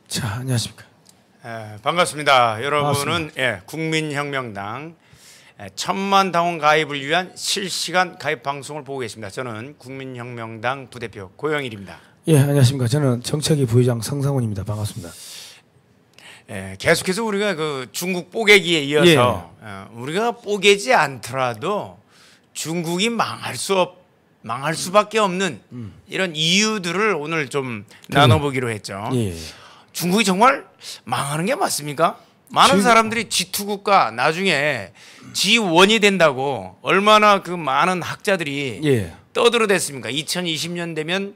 자, 안녕하십니까. 반갑습니다. 여러분은 반갑습니다. 국민혁명당 1000만 당원 가입을 위한 실시간 가입 방송을 보고 계십니다. 저는 국민혁명당 부대표 고영일입니다. 예, 안녕하십니까. 저는 정책위 부의장 성상훈입니다. 반갑습니다. 계속해서 우리가 그 중국 뽀개기에 이어서 우리가 뽀개지 않더라도 중국이 망할 수밖에 없는 이런 이유들을 오늘 좀 나눠보기로 했죠. 예. 중국이 정말 망하는 게 맞습니까? 많은 사람들이 G2 국가 나중에 G1이 된다고 얼마나 그 많은 학자들이 떠들어댔습니까? 2020년 되면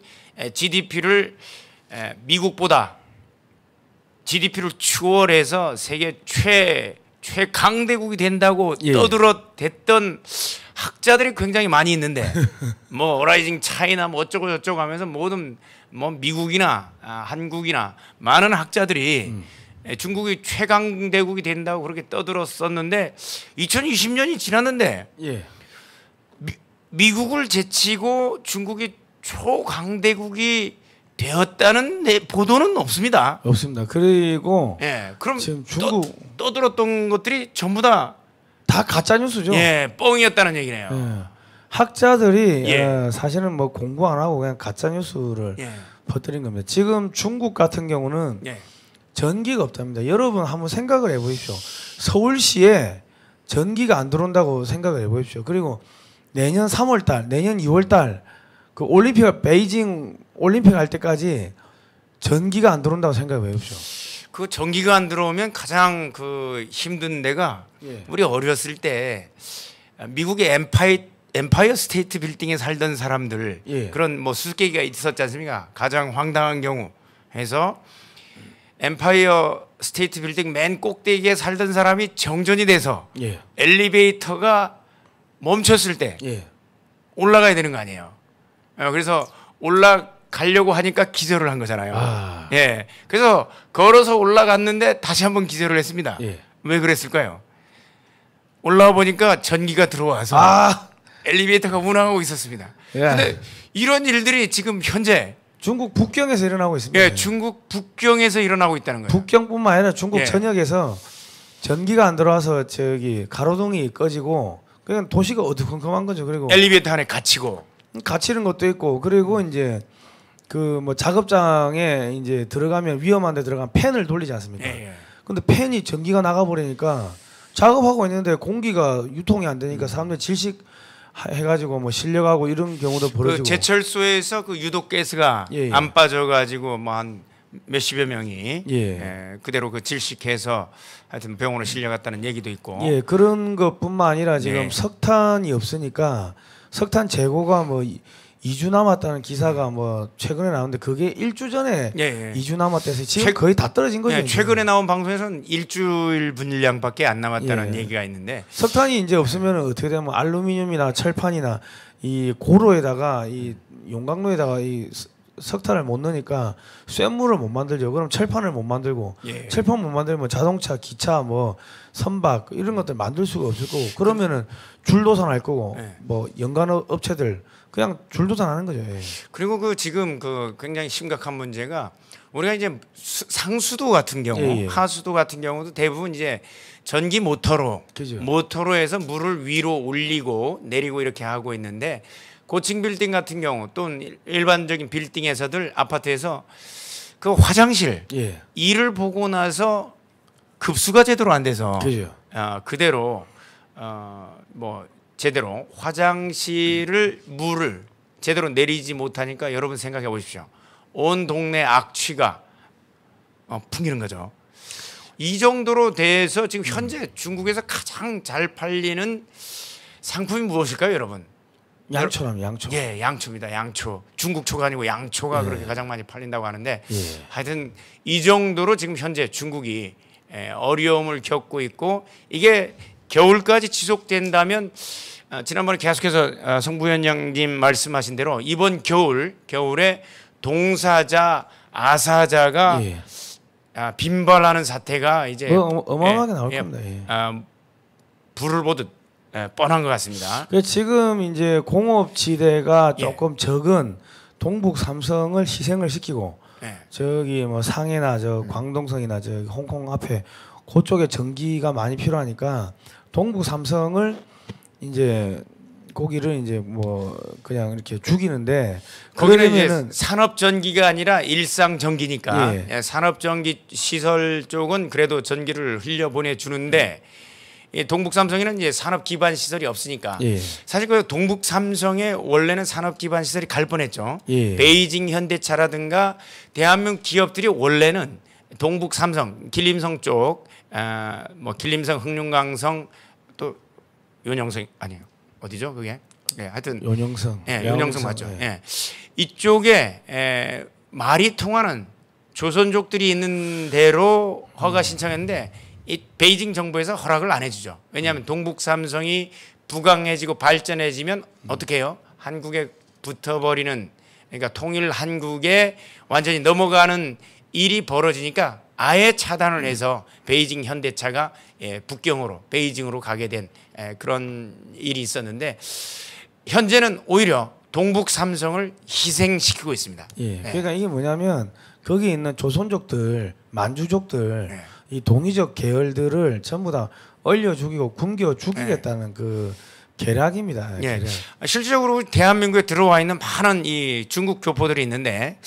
GDP를 미국보다 GDP를 추월해서 세계 최강대국이 된다고 떠들어댔던 학자들이 굉장히 많이 있는데 뭐 어라이징 차이나 뭐 어쩌고 저쩌고 하면서 모든 뭐 미국이나 한국이나 많은 학자들이 중국이 최강대국이 된다고 그렇게 떠들었었는데 2020년이 지났는데 미국을 제치고 중국이 초강대국이 되었다는 보도는 없습니다. 없습니다. 그리고 그럼 지금 중국 떠들었던 것들이 전부 다 가짜 뉴스죠. 뻥이었다는 얘기네요. 학자들이 사실은 뭐 공부 안 하고 그냥 가짜 뉴스를 퍼뜨린 겁니다. 지금 중국 같은 경우는 전기가 없답니다. 여러분 한번 생각을 해보십시오. 서울시에 전기가 안 들어온다고 생각을 해보십시오. 그리고 내년 3월달, 내년 2월달 그 베이징 올림픽 할 때까지 전기가 안 들어온다고 생각해 보십시오. 그 전기가 안 들어오면 가장 그 힘든 데가 우리 어렸을 때 미국의 엠파이어 스테이트 빌딩에 살던 사람들 그런 뭐 수수께끼가 있었지 않습니까? 가장 황당한 경우 해서 엠파이어 스테이트 빌딩 맨 꼭대기에 살던 사람이 정전이 돼서 엘리베이터가 멈췄을 때 올라가야 되는 거 아니에요. 그래서 올라가려고 하니까 기절을 한 거잖아요. 그래서 걸어서 올라갔는데 다시 한번 기절을 했습니다. 왜 그랬을까요? 올라와 보니까 전기가 들어와서 엘리베이터가 운항하고 있었습니다. 근데 이런 일들이 지금 현재 중국 북경에서 일어나고 있습니다. 중국 북경에서 일어나고 있다는 거예요. 북경뿐만 아니라 중국 전역에서 전기가 안 들어와서 저기 가로등이 꺼지고 그냥 도시가 어두컴컴한 거죠. 그리고 엘리베이터 안에 갇히는 것도 있고 그리고 이제 그 뭐 작업장에 이제 들어가면 위험한 데 들어가면 팬을 돌리지 않습니까? 근데 팬이 전기가 나가 버리니까 작업하고 있는데 공기가 유통이 안 되니까 사람들 질식 해가지고 뭐 실려가고 이런 경우도 벌어지고. 그 제철소에서 그 유독 가스가 안 빠져가지고 뭐 한 몇십여 명이 그대로 그 질식해서 하여튼 병원에 실려갔다는 얘기도 있고. 그런 것뿐만 아니라 지금 석탄이 없으니까 석탄 재고가 뭐 2주 남았다는 기사가 뭐 최근에 나왔는데 그게 1주 전에 2주 남았대서 지금 거의 다 떨어진 거죠. 최근에 나온 방송에서는 일주일 분량밖에 안 남았다는 얘기가 있는데 석탄이 이제 없으면 어떻게 되면 알루미늄이나 철판이나 이 고로에다가 이 용광로에다가 이 석탄을 못 넣으니까 쇳물을 못 만들죠. 그럼 철판을 못 만들고 철판 못 만들면 자동차, 기차, 뭐 선박 이런 것들 만들 수가 없을 거고 그러면은 줄도산할 거고 뭐 연간 업체들 그냥 줄도산하는 거죠. 그리고 그 지금 그 굉장히 심각한 문제가 우리가 이제 상수도 같은 경우, 하수도 같은 경우도 대부분 이제 전기 모터로 해서 물을 위로 올리고 내리고 이렇게 하고 있는데 고층 빌딩 같은 경우 또는 일반적인 빌딩에서들 아파트에서 그 화장실 일을 보고 나서 급수가 제대로 안 돼서 그대로 뭐 제대로 화장실을 물을 제대로 내리지 못하니까 여러분 생각해 보십시오. 온 동네 악취가 풍기는 거죠. 이 정도로 돼서 지금 현재 중국에서 가장 잘 팔리는 상품이 무엇일까요, 여러분? 양초랍니다. 양초. 양초입니다. 양초. 중국 초가 아니고 양초가 그렇게 가장 많이 팔린다고 하는데 하여튼 이 정도로 지금 현재 중국이 어려움을 겪고 있고 이게 겨울까지 지속된다면 지난번에 계속해서 송 부위원장님 말씀하신 대로 이번 겨울에 동사자, 아사자가 빈발하는 사태가 이제 어마어마하게 나올 겁니다. 불을 보듯 뻔한 것 같습니다. 지금 이제 공업지대가 조금 적은 동북 삼성을 희생을 시키고 저기 뭐 상해나 저 광동성이나 저 홍콩 앞에 그쪽에 전기가 많이 필요하니까 동북 삼성을 이제 고기를 이제 뭐 그냥 이렇게 죽이는데 거기는 이제 산업 전기가 아니라 일상 전기니까 산업 전기 시설 쪽은 그래도 전기를 흘려 보내 주는데 동북 삼성에는 이제 산업 기반 시설이 없으니까 사실 그 동북 삼성에 원래는 산업 기반 시설이 갈 뻔했죠. 베이징 현대차라든가 대한민국 기업들이 원래는 동북 삼성, 길림성 쪽, 뭐 길림성, 흑룡강성 또 윤영성 아니에요. 어디죠 그게? 하여튼 윤영성. 윤영성 맞죠. 이쪽에 말이 통하는 조선족들이 있는 대로 허가 신청했는데 이 베이징 정부에서 허락을 안 해주죠. 왜냐하면 동북 삼성이 부강해지고 발전해지면 어떻게 해요? 한국에 붙어버리는 그러니까 통일 한국에 완전히 넘어가는 일이 벌어지니까 아예 차단을 해서 베이징 현대차가 북경으로 베이징으로 가게 된 그런 일이 있었는데 현재는 오히려 동북 삼성을 희생시키고 있습니다. 그러니까 이게 뭐냐면 거기 있는 조선족들, 만주족들 이 동이적 계열들을 전부 다 얼려 죽이고 굶겨 죽이겠다는 그 계략입니다. 계략. 실질적으로 대한민국에 들어와 있는 많은 이 중국 교포들이 있는데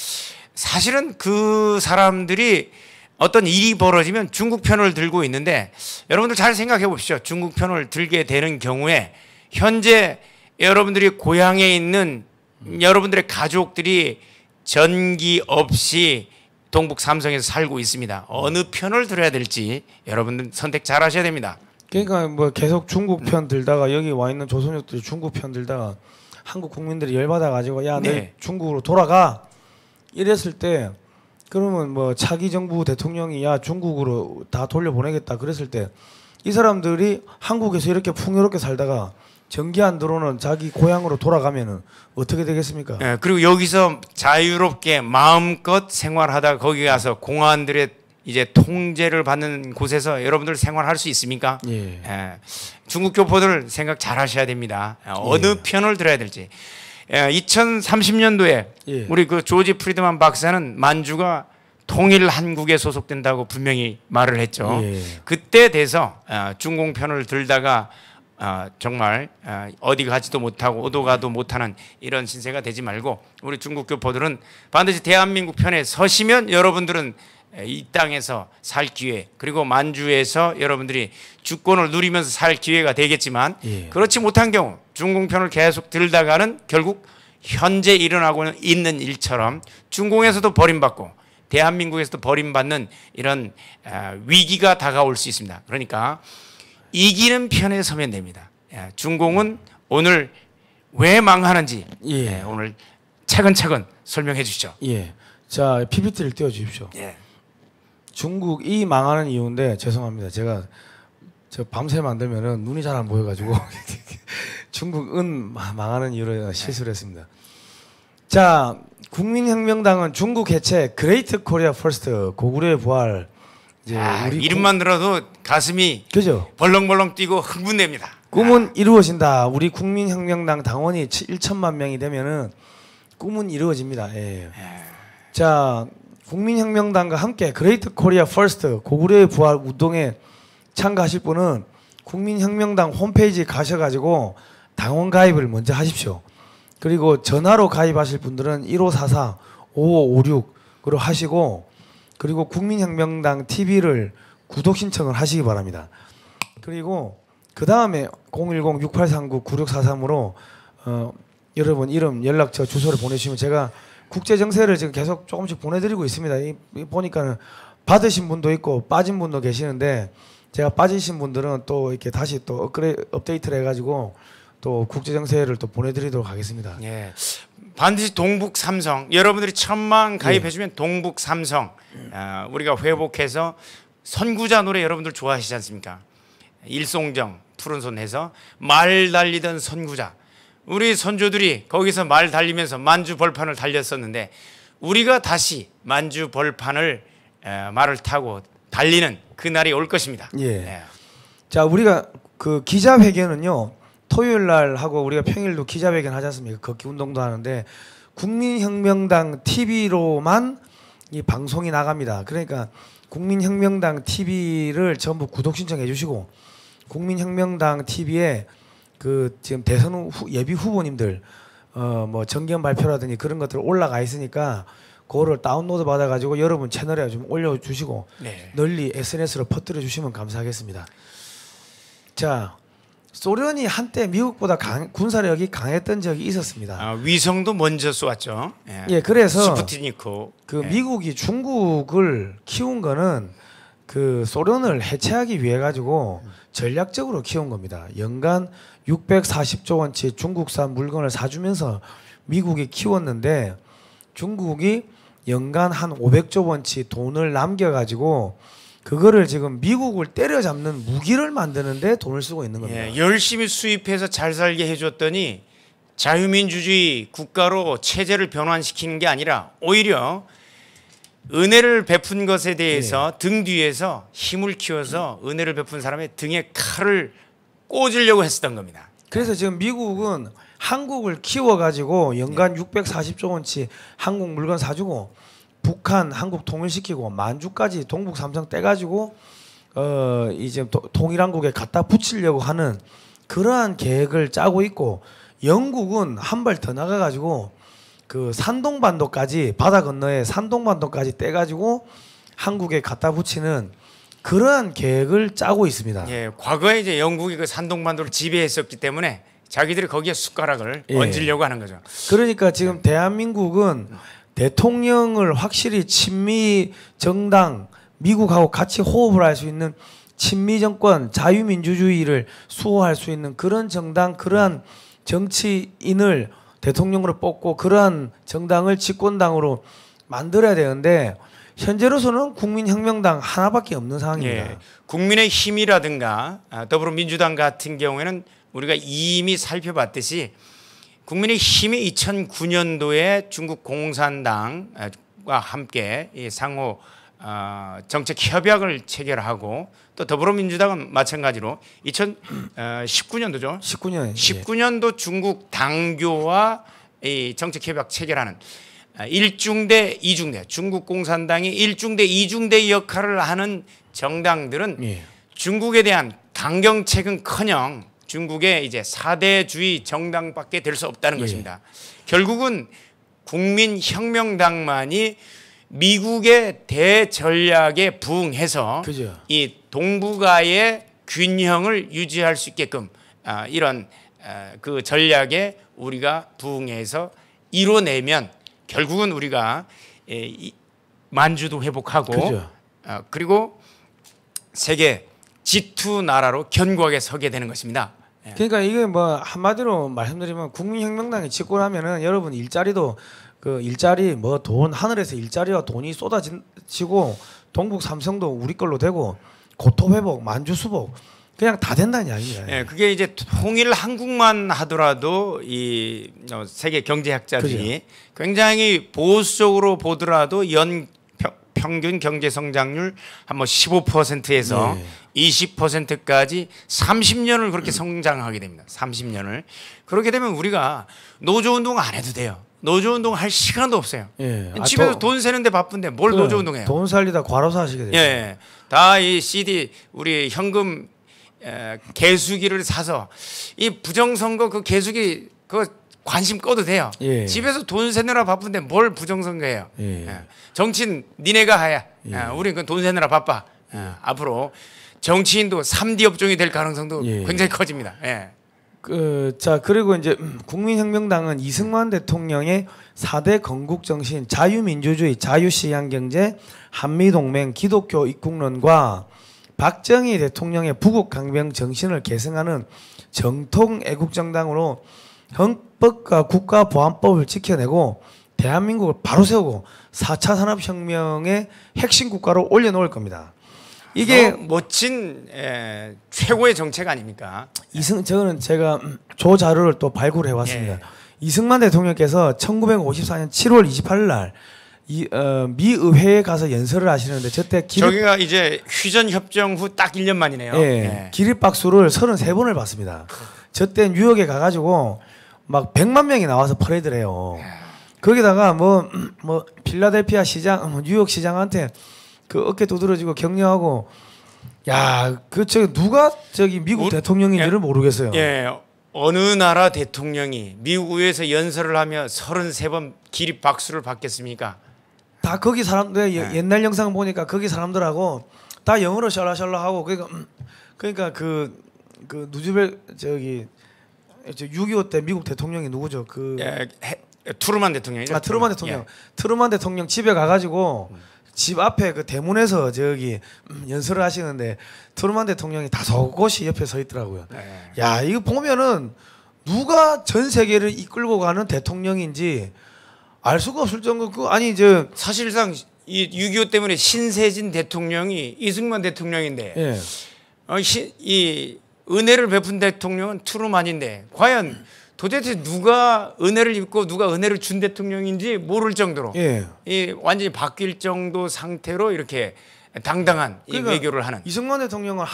사실은 그 사람들이 어떤 일이 벌어지면 중국 편을 들고 있는데 여러분들 잘 생각해 보십시오. 중국 편을 들게 되는 경우에 현재 여러분들이 고향에 있는 여러분들의 가족들이 전기 없이 동북 삼성에서 살고 있습니다. 어느 편을 들어야 될지 여러분들 선택 잘 하셔야 됩니다. 그러니까 뭐 계속 중국 편 들다가 여기 와 있는 조선족들이 중국 편 들다가 한국 국민들이 열받아 가지고 야, 너 중국으로 돌아가 이랬을 때 그러면 뭐 차기 정부 대통령이 야 중국으로 다 돌려보내겠다 그랬을 때 이 사람들이 한국에서 이렇게 풍요롭게 살다가 전기 안 들어오는 자기 고향으로 돌아가면은 어떻게 되겠습니까? 그리고 여기서 자유롭게 마음껏 생활하다 거기 가서 공안들의 이제 통제를 받는 곳에서 여러분들 생활할 수 있습니까? 중국 교포들 생각 잘 하셔야 됩니다. 어느 편을 들어야 될지. 2030년도에 우리 그 조지 프리드만 박사는 만주가 통일 한국에 소속된다고 분명히 말을 했죠. 그때 돼서 중공 편을 들다가 정말 어디 가지도 못하고 오도 가도 못하는 이런 신세가 되지 말고 우리 중국 교포들은 반드시 대한민국 편에 서시면 여러분들은 이 땅에서 살 기회 그리고 만주에서 여러분들이 주권을 누리면서 살 기회가 되겠지만 그렇지 못한 경우 중공 편을 계속 들다가는 결국 현재 일어나고 있는 일처럼 중공에서도 버림받고 대한민국에서도 버림받는 이런 위기가 다가올 수 있습니다. 그러니까 이기는 편에 서면 됩니다. 중공은 오늘 왜 망하는지 오늘 차근차근 설명해 주시죠. 자 PPT를 띄워주십시오. 중국 이 망하는 이유인데 죄송합니다. 제가 저 밤새 만들면은 눈이 잘 안 보여가지고 중국은 망하는 이유로 실수를 했습니다. 자 국민혁명당은 중국 해체 그레이트 코리아 퍼스트 고구려의 부활. 우리 이름만 들어도 가슴이 그죠? 벌렁벌렁 뛰고 흥분됩니다. 꿈은 이루어진다. 우리 국민혁명당 당원이 1천만 명이 되면은 꿈은 이루어집니다. 자 국민혁명당과 함께 그레이트 코리아 퍼스트 고구려의 부활 운동에 참가하실 분은 국민혁명당 홈페이지 가셔가지고 당원 가입을 먼저 하십시오. 그리고 전화로 가입하실 분들은 1544-5556으로 하시고 그리고 국민혁명당 TV를 구독 신청을 하시기 바랍니다. 그리고 그 다음에 010-6839-9643으로 여러분 이름, 연락처, 주소를 보내주시면 제가 국제정세를 지금 계속 조금씩 보내드리고 있습니다. 보니까는 받으신 분도 있고 빠진 분도 계시는데 제가 빠지신 분들은 또 이렇게 다시 또 업데이트를 해가지고 또 국제정세를 또 보내드리도록 하겠습니다. 반드시 동북 삼성 여러분들이 1000만 가입해주면 동북 삼성 우리가 회복해서 선구자 노래 여러분들 좋아하시지 않습니까? 일송정 푸른손 해서 말 달리던 선구자 우리 선조들이 거기서 말 달리면서 만주 벌판을 달렸었는데 우리가 다시 만주 벌판을 말을 타고 달리는 그날이 올 것입니다. 자 우리가 그 기자회견은요 토요일 날 하고 우리가 평일도 기자회견 하지 않습니까? 걷기 운동도 하는데 국민혁명당 TV로만 이 방송이 나갑니다. 그러니까 국민혁명당 TV를 전부 구독 신청해 주시고 국민혁명당 TV에 그 지금 대선 예비 후보님들 뭐 정견 발표라든지 그런 것들 올라가 있으니까 그거를 다운로드 받아가지고 여러분 채널에 좀 올려주시고 네. 널리 SNS로 퍼뜨려 주시면 감사하겠습니다. 자, 소련이 한때 미국보다 군사력이 강했던 적이 있었습니다. 위성도 먼저 쏘았죠. 예, 그래서 스푸트니크. 그 미국이 중국을 키운 거는 그 소련을 해체하기 위해 가지고 전략적으로 키운 겁니다. 연간 640조 원치 중국산 물건을 사주면서 미국이 키웠는데 중국이 연간 한 500조 원치 돈을 남겨가지고 그거를 지금 미국을 때려잡는 무기를 만드는데 돈을 쓰고 있는 겁니다. 예, 열심히 수입해서 잘 살게 해줬더니 자유민주주의 국가로 체제를 변환시키는 게 아니라 오히려 은혜를 베푼 것에 대해서 네. 등 뒤에서 힘을 키워서 은혜를 베푼 사람의 등에 칼을 꽂으려고 했었던 겁니다. 그래서 지금 미국은 한국을 키워가지고 연간 640조 원치 한국 물건 사주고 북한 한국 통일시키고 만주까지 동북 삼성 떼가지고 이제 통일한국에 갖다 붙이려고 하는 그러한 계획을 짜고 있고 영국은 한 발 더 나가가지고 그 산동반도까지 바다 건너에 산동반도까지 떼가지고 한국에 갖다 붙이는 그러한 계획을 짜고 있습니다. 예, 과거에 이제 영국이 그 산동반도를 지배했었기 때문에 자기들이 거기에 숟가락을 얹으려고 하는 거죠. 그러니까 지금 대한민국은 대통령을 확실히 친미 정당 미국하고 같이 호흡을 할 수 있는 친미 정권 자유민주주의를 수호할 수 있는 그런 정당 그러한 정치인을 대통령으로 뽑고 그러한 정당을 집권당으로 만들어야 되는데 현재로서는 국민혁명당 하나밖에 없는 상황입니다. 예, 국민의힘이라든가 더불어민주당 같은 경우에는 우리가 이미 살펴봤듯이 국민의힘이 2009년도에 중국 공산당과 함께 상호 정책 협약을 체결하고 또 더불어민주당은 마찬가지로 2019년도죠. 19년도 중국 당교와 이 정책 협약 체결하는 1중대 2중대 중국 공산당이 1중대 2중대 역할을 하는 정당들은 중국에 대한 강경책은커녕 중국의 이제 4대주의 정당밖에 될 수 없다는 것입니다. 결국은 국민혁명당만이 미국의 대전략에 부응해서 그죠. 이 동북아의 균형을 유지할 수 있게끔 이런 그 전략에 우리가 부응해서 이뤄내면 결국은 우리가 만주도 회복하고 그리고 세계 G2 나라로 견고하게 서게 되는 것입니다. 그러니까 이게 뭐 한마디로 말씀드리면 국민혁명당이 집권하면은 여러분 일자리도 그 일자리 뭐 돈 하늘에서 일자리와 돈이 쏟아지고 동북 삼성도 우리 걸로 되고 고토 회복, 만주 수복 그냥 다 된다는 이야기입니다. 예, 그게 이제 통일 한국만 하더라도 이 세계 경제학자들이 그죠. 굉장히 보수적으로 보더라도 연 평균 경제 성장률 한 뭐 15%에서 20%까지 30년을 그렇게 성장하게 됩니다. 30년을. 그렇게 되면 우리가 노조운동 안 해도 돼요. 노조운동 할 시간도 없어요. 집에서 돈 세는데 바쁜데 뭘 노조운동해요. 돈 살리다 과로사 하시게 돼요. 예, 다 이 CD 우리 현금 개수기를 사서 이 부정선거 그 개수기 그 관심 꺼도 돼요. 집에서 돈 세느라 바쁜데 뭘 부정선거해요. 정치인 니네가 하야. 우리는 그 돈 세느라 바빠. 앞으로 정치인도 3D 업종이 될 가능성도 굉장히 커집니다. 자 그리고 이제 국민혁명당은 이승만 대통령의 4대 건국 정신 자유민주주의, 자유시장경제, 한미동맹, 기독교 입국론과 박정희 대통령의 부국 강병 정신을 계승하는 정통 애국정당으로 헌법과 국가보안법을 지켜내고 대한민국을 바로 세우고 4차 산업혁명의 핵심 국가로 올려놓을 겁니다. 이게 멋진 최고의 정책 아닙니까? 저는 제가 조 자료를 또 발굴해 왔습니다. 이승만 대통령께서 1954년 7월 28일 날 미 의회에 가서 연설을 하시는데 저때 저기가 이제 휴전 협정 후 딱 1년 만이네요. 기립박수를 33번을 받습니다. 저때 뉴욕에 가가지고 막 100만 명이 나와서 퍼레이드를 해요. 거기다가 뭐 필라델피아 시장, 뉴욕 시장한테 그 어깨 두드러지고 격려하고 야, 누가 미국 대통령인지를 모르겠어요. 예. 어느 나라 대통령이 미국 의회에서 연설을 하며 33번 기립 박수를 받겠습니까? 다 거기 사람들 옛날 영상 보니까 거기 사람들하고 다 영어로 샬라샬라하고 그러니까 그 누즈벨 6.25 때 미국 대통령이 누구죠? 트루만 대통령이죠. 트루만 대통령. 트루만 대통령 집에 가가지고 집 앞에 그 대문에서 연설을 하시는데 트루만 대통령이 5곳이 옆에 서 있더라고요. 야, 이거 보면은 누가 전 세계를 이끌고 가는 대통령인지 알 수가 없을 정도. 사실상 이 6.25 때문에 신세진 대통령이 이승만 대통령인데 예. 이 은혜를 베푼 대통령은 트루만인데 과연 도대체 누가 은혜를 입고 누가 은혜를 준 대통령인지 모를 정도로 이 완전히 바뀔 정도 상태로 이렇게 당당한 그러니까 이 외교를 하는. 이승만 대통령은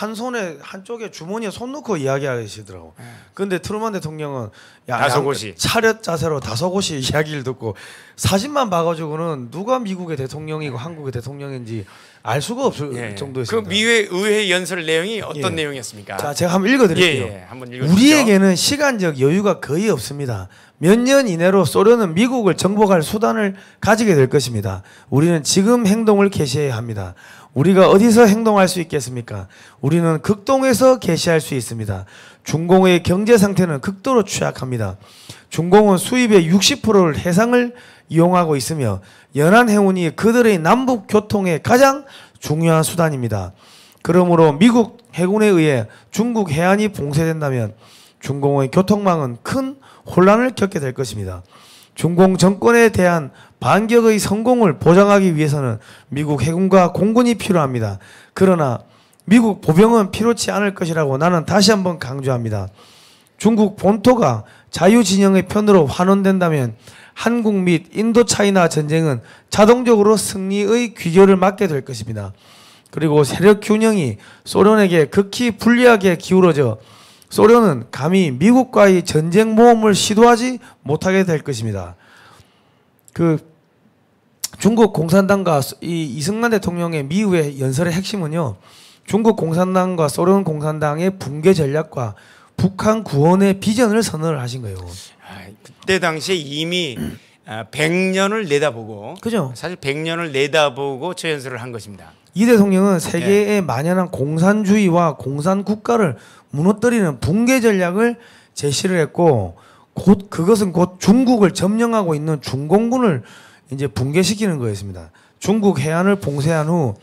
한쪽에 주머니에 손 넣고 이야기하시더라고. 근데 트루만 대통령은 다소곳이 차렷 자세로 다소곳이 이야기를 듣고 사진만 봐가지고는 누가 미국의 대통령이고 한국의 대통령인지 알 수가 없을 정도였습니다. 그 미회 의회 연설 내용이 어떤 내용이었습니까? 자, 제가 한번 읽어드릴게요. 한번 읽어주시죠. 우리에게는 시간적 여유가 거의 없습니다. 몇 년 이내로 소련은 미국을 정복할 수단을 가지게 될 것입니다. 우리는 지금 행동을 개시해야 합니다. 우리가 어디서 행동할 수 있겠습니까? 우리는 극동에서 개시할 수 있습니다. 중공의 경제 상태는 극도로 취약합니다. 중공은 수입의 60%를 해상을 이용하고 있으며 연안 해운이 그들의 남북 교통의 가장 중요한 수단입니다. 그러므로 미국 해군에 의해 중국 해안이 봉쇄된다면 중공의 교통망은 큰 혼란을 겪게 될 것입니다. 중공 정권에 대한 반격의 성공을 보장하기 위해서는 미국 해군과 공군이 필요합니다. 그러나 미국 보병은 필요치 않을 것이라고 나는 다시 한번 강조합니다. 중국 본토가 자유진영의 편으로 환원된다면 한국 및 인도차이나 전쟁은 자동적으로 승리의 귀결을 맞게 될 것입니다. 그리고 세력 균형이 소련에게 극히 불리하게 기울어져 소련은 감히 미국과의 전쟁 모험을 시도하지 못하게 될 것입니다. 중국 공산당과 이승만 대통령의 미국의 연설의 핵심은요, 중국 공산당과 소련 공산당의 붕괴 전략과 북한 구원의 비전을 선언을 하신 거예요. 그때 당시에 이미 100년을 내다보고, 그죠? 사실 100년을 내다보고 저 연설을 한 것입니다. 이 대통령은 세계에 만연한 공산주의와 공산국가를 무너뜨리는 붕괴 전략을 제시를 했고, 그것은 곧 중국을 점령하고 있는 중공군을 이제 붕괴시키는 거였습니다. 중국 해안을 봉쇄한 후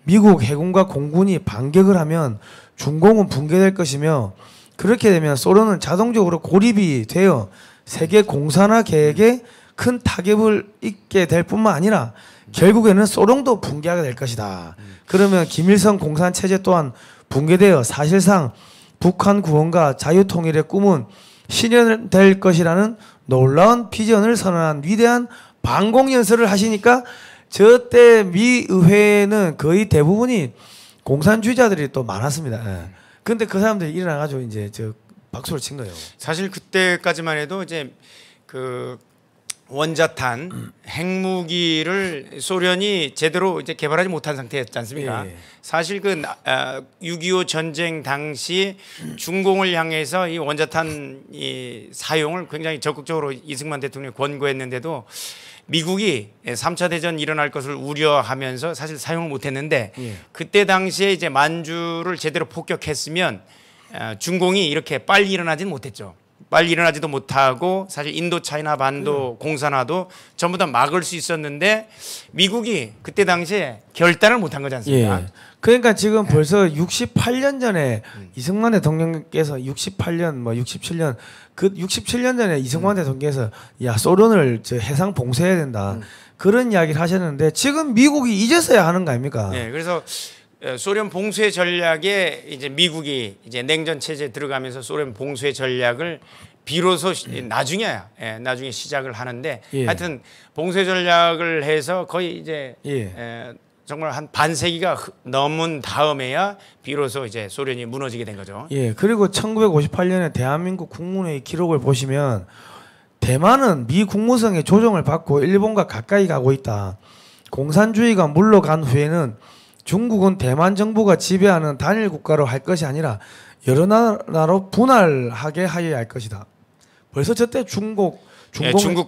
미국 해군과 공군이 반격을 하면 중공은 붕괴될 것이며, 그렇게 되면 소련은 자동적으로 고립이 되어 세계 공산화 계획에 큰 타격을 입게 될 뿐만 아니라 결국에는 소련도 붕괴하게 될 것이다. 그러면 김일성 공산 체제 또한 붕괴되어 사실상 북한 구원과 자유통일의 꿈은 실현될 것이라는 놀라운 비전을 선언한 위대한 반공연설을 하시니까 저때 미 의회는 거의 대부분이 공산주의자들이 또 많았습니다. 근데 그 사람들이 일어나가지고 이제 박수를 친 거예요. 사실 그때까지만 해도 이제 그 원자탄 핵무기를 소련이 제대로 이제 개발하지 못한 상태였지 않습니까? 사실 6.25 전쟁 당시 중공을 향해서 이 원자탄 이 사용을 굉장히 적극적으로 이승만 대통령이 권고했는데도 미국이 3차 대전 일어날 것을 우려하면서 사실 사용을 못했는데 그때 당시에 이제 만주를 제대로 폭격했으면 중공이 이렇게 빨리 일어나지는 못했죠. 빨리 일어나지도 못하고 사실 인도차이나 반도 공산화도 전부 다 막을 수 있었는데 미국이 그때 당시에 결단을 못한 거지 않습니까? 그러니까 지금 벌써 68년 전에 이승만 대통령께서 68년 67년 그 67년 전에 이승만 대통령께서 야 소련을 해상 봉쇄해야 된다 그런 이야기를 하셨는데 지금 미국이 이제서야 하는 거 아닙니까? 네, 그래서 소련 봉쇄 전략에 이제 미국이 이제 냉전 체제에 들어가면서 소련 봉쇄 전략을 비로소 나중에 시작을 하는데 하여튼 봉쇄 전략을 해서 거의 이제 정말 한 반세기가 넘은 다음에야 비로소 이제 소련이 무너지게 된 거죠. 그리고 1958년에 대한민국 국무회의 기록을 보시면 대만은 미 국무성의 조종을 받고 일본과 가까이 가고 있다. 공산주의가 물러간 후에는 중국은 대만 정부가 지배하는 단일 국가로 할 것이 아니라 여러 나라로 분할하게 하여야 할 것이다. 벌써 저때 중국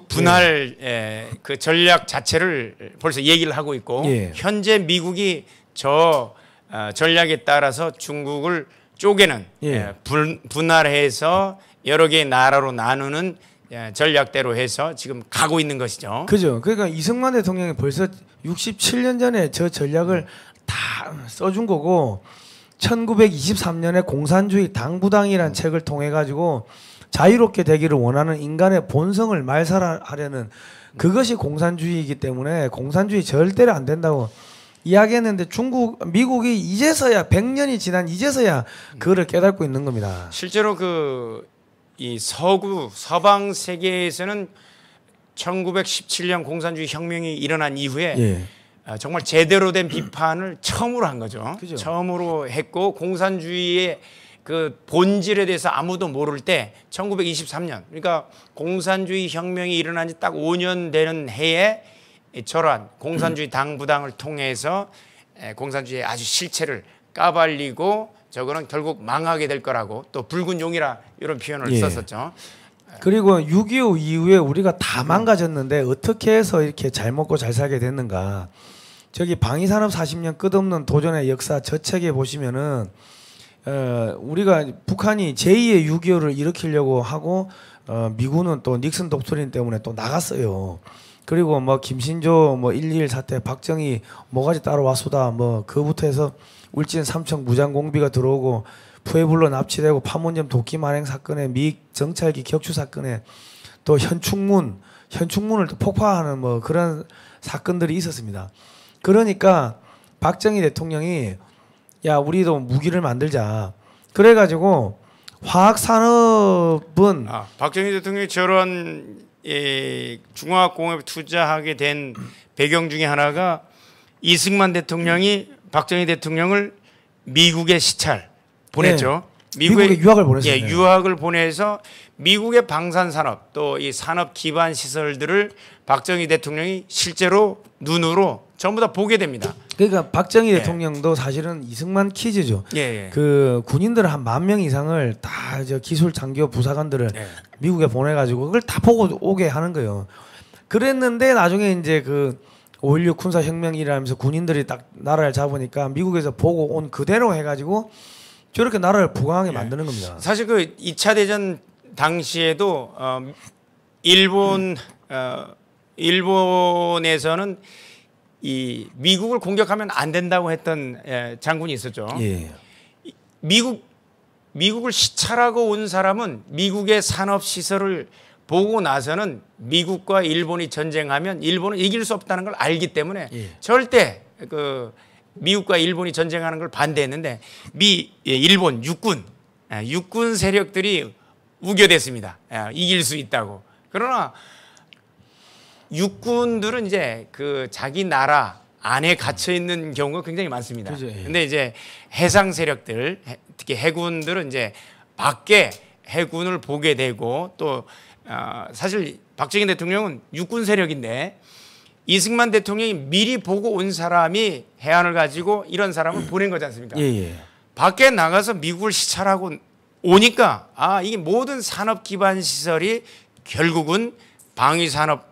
분할 그 전략 자체를 벌써 얘기를 하고 있고 현재 미국이 저 전략에 따라서 중국을 쪼개는 분할해서 여러 개의 나라로 나누는 전략대로 해서 지금 가고 있는 것이죠. 그죠. 그러니까 이승만 대통령이 벌써 67년 전에 저 전략을 다 써준 거고 1923년에 공산주의 당부당이라는 책을 통해 가지고 자유롭게 되기를 원하는 인간의 본성을 말살하려는 그것이 공산주의이기 때문에 공산주의 절대로 안 된다고 이야기했는데 미국이 이제서야 100년이 지난 이제서야 그거를 깨닫고 있는 겁니다. 실제로 이 서방 세계에서는 1917년 공산주의 혁명이 일어난 이후에 정말 제대로 된 비판을 처음으로 한 거죠. 그죠? 처음으로 했고 공산주의의 그 본질에 대해서 아무도 모를 때 1923년 그러니까 공산주의 혁명이 일어난 지 딱 5년 되는 해에 저러한 공산주의 당부당을 통해서 공산주의의 아주 실체를 까발리고 저거는 결국 망하게 될 거라고 또 붉은 용이라 이런 표현을 썼었죠. 그리고 6.25 이후에 우리가 다 망가졌는데 어떻게 해서 이렇게 잘 먹고 잘 살게 됐는가. 저기 방위산업 40년 끝없는 도전의 역사 저 책에 보시면은 우리가 북한이 제2의 6.25를 일으키려고 하고 미군은 또 닉슨 독트린 때문에 또 나갔어요. 그리고 뭐 김신조 뭐 1.21 사태 박정희 뭐가지 따라왔수다 뭐 그부터 해서 울진 삼청 무장공비가 들어오고 푸에블로 납치되고 판문점 도끼 만행 사건에 미 정찰기 격추 사건에 또 현충문을 또 폭파하는 뭐 그런 사건들이 있었습니다. 그러니까 박정희 대통령이 야 우리도 무기를 만들자. 그래가지고 화학산업은 박정희 대통령이 저런 중화학공업에 투자하게 된 배경 중에 하나가 이승만 대통령이 박정희 대통령을 미국에 시찰 보냈죠. 미국에 유학을 보냈어요. 유학을 보내서 미국의 방산산업 또 이 산업 기반 시설들을 박정희 대통령이 실제로 눈으로 전부 다 보게 됩니다. 그러니까 박정희 대통령도 사실은 이승만 퀴즈죠. 그 군인들 한 10,000명 이상을 다 저 기술 장교 부사관들을 미국에 보내가지고 그걸 다 보고 오게 하는 거예요. 그랬는데 나중에 이제 그 5.16 군사혁명이라면서 군인들이 딱 나라를 잡으니까 미국에서 보고 온 그대로 해가지고 저렇게 나라를 부강하게 만드는 겁니다. 사실 그 2차 대전 당시에도 일본에서는 이 미국을 공격하면 안 된다고 했던 장군이 있었죠. 미국을 시찰하고 온 사람은 미국의 산업 시설을 보고 나서는 미국과 일본이 전쟁하면 일본은 이길 수 없다는 걸 알기 때문에 절대 그 미국과 일본이 전쟁하는 걸 반대했는데 일본 육군 세력들이 우겨댔습니다. 이길 수 있다고. 그러나 육군들은 이제 그 자기 나라 안에 갇혀 있는 경우가 굉장히 많습니다. 그런데 이제 해상 세력들, 특히 해군들은 이제 밖에 해군을 보게 되고 또 사실 박정희 대통령은 육군 세력인데 이승만 대통령이 미리 보고 온 사람이 해안을 가지고 이런 사람을 보낸 거지 않습니까? 밖에 나가서 미국을 시찰하고 오니까 이게 모든 산업 기반 시설이 결국은 방위산업의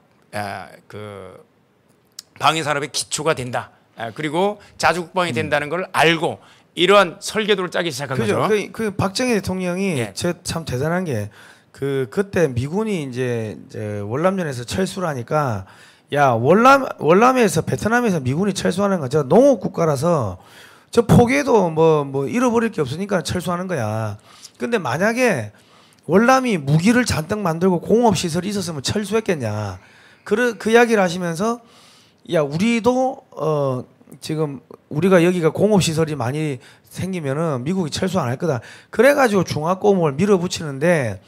기초가 된다. 그리고 자주국방이 된다는 걸 알고 이러한 설계도를 짜기 시작한 거죠. 그 박정희 대통령이 참 대단한 게 그때 미군이 이제 월남전에서 철수를 하니까 야 월남에서 베트남에서 미군이 철수하는 거 저 농업 국가라서 저 포기해도 뭐 잃어버릴 게 없으니까 철수하는 거야. 근데 만약에 월남이 무기를 잔뜩 만들고 공업 시설이 있었으면 철수했겠냐. 그 이야기를 하시면서 야 우리도 지금 우리가 여기가 공업 시설이 많이 생기면은 미국이 철수 안 할 거다. 그래가지고 중화공업을 밀어붙이는데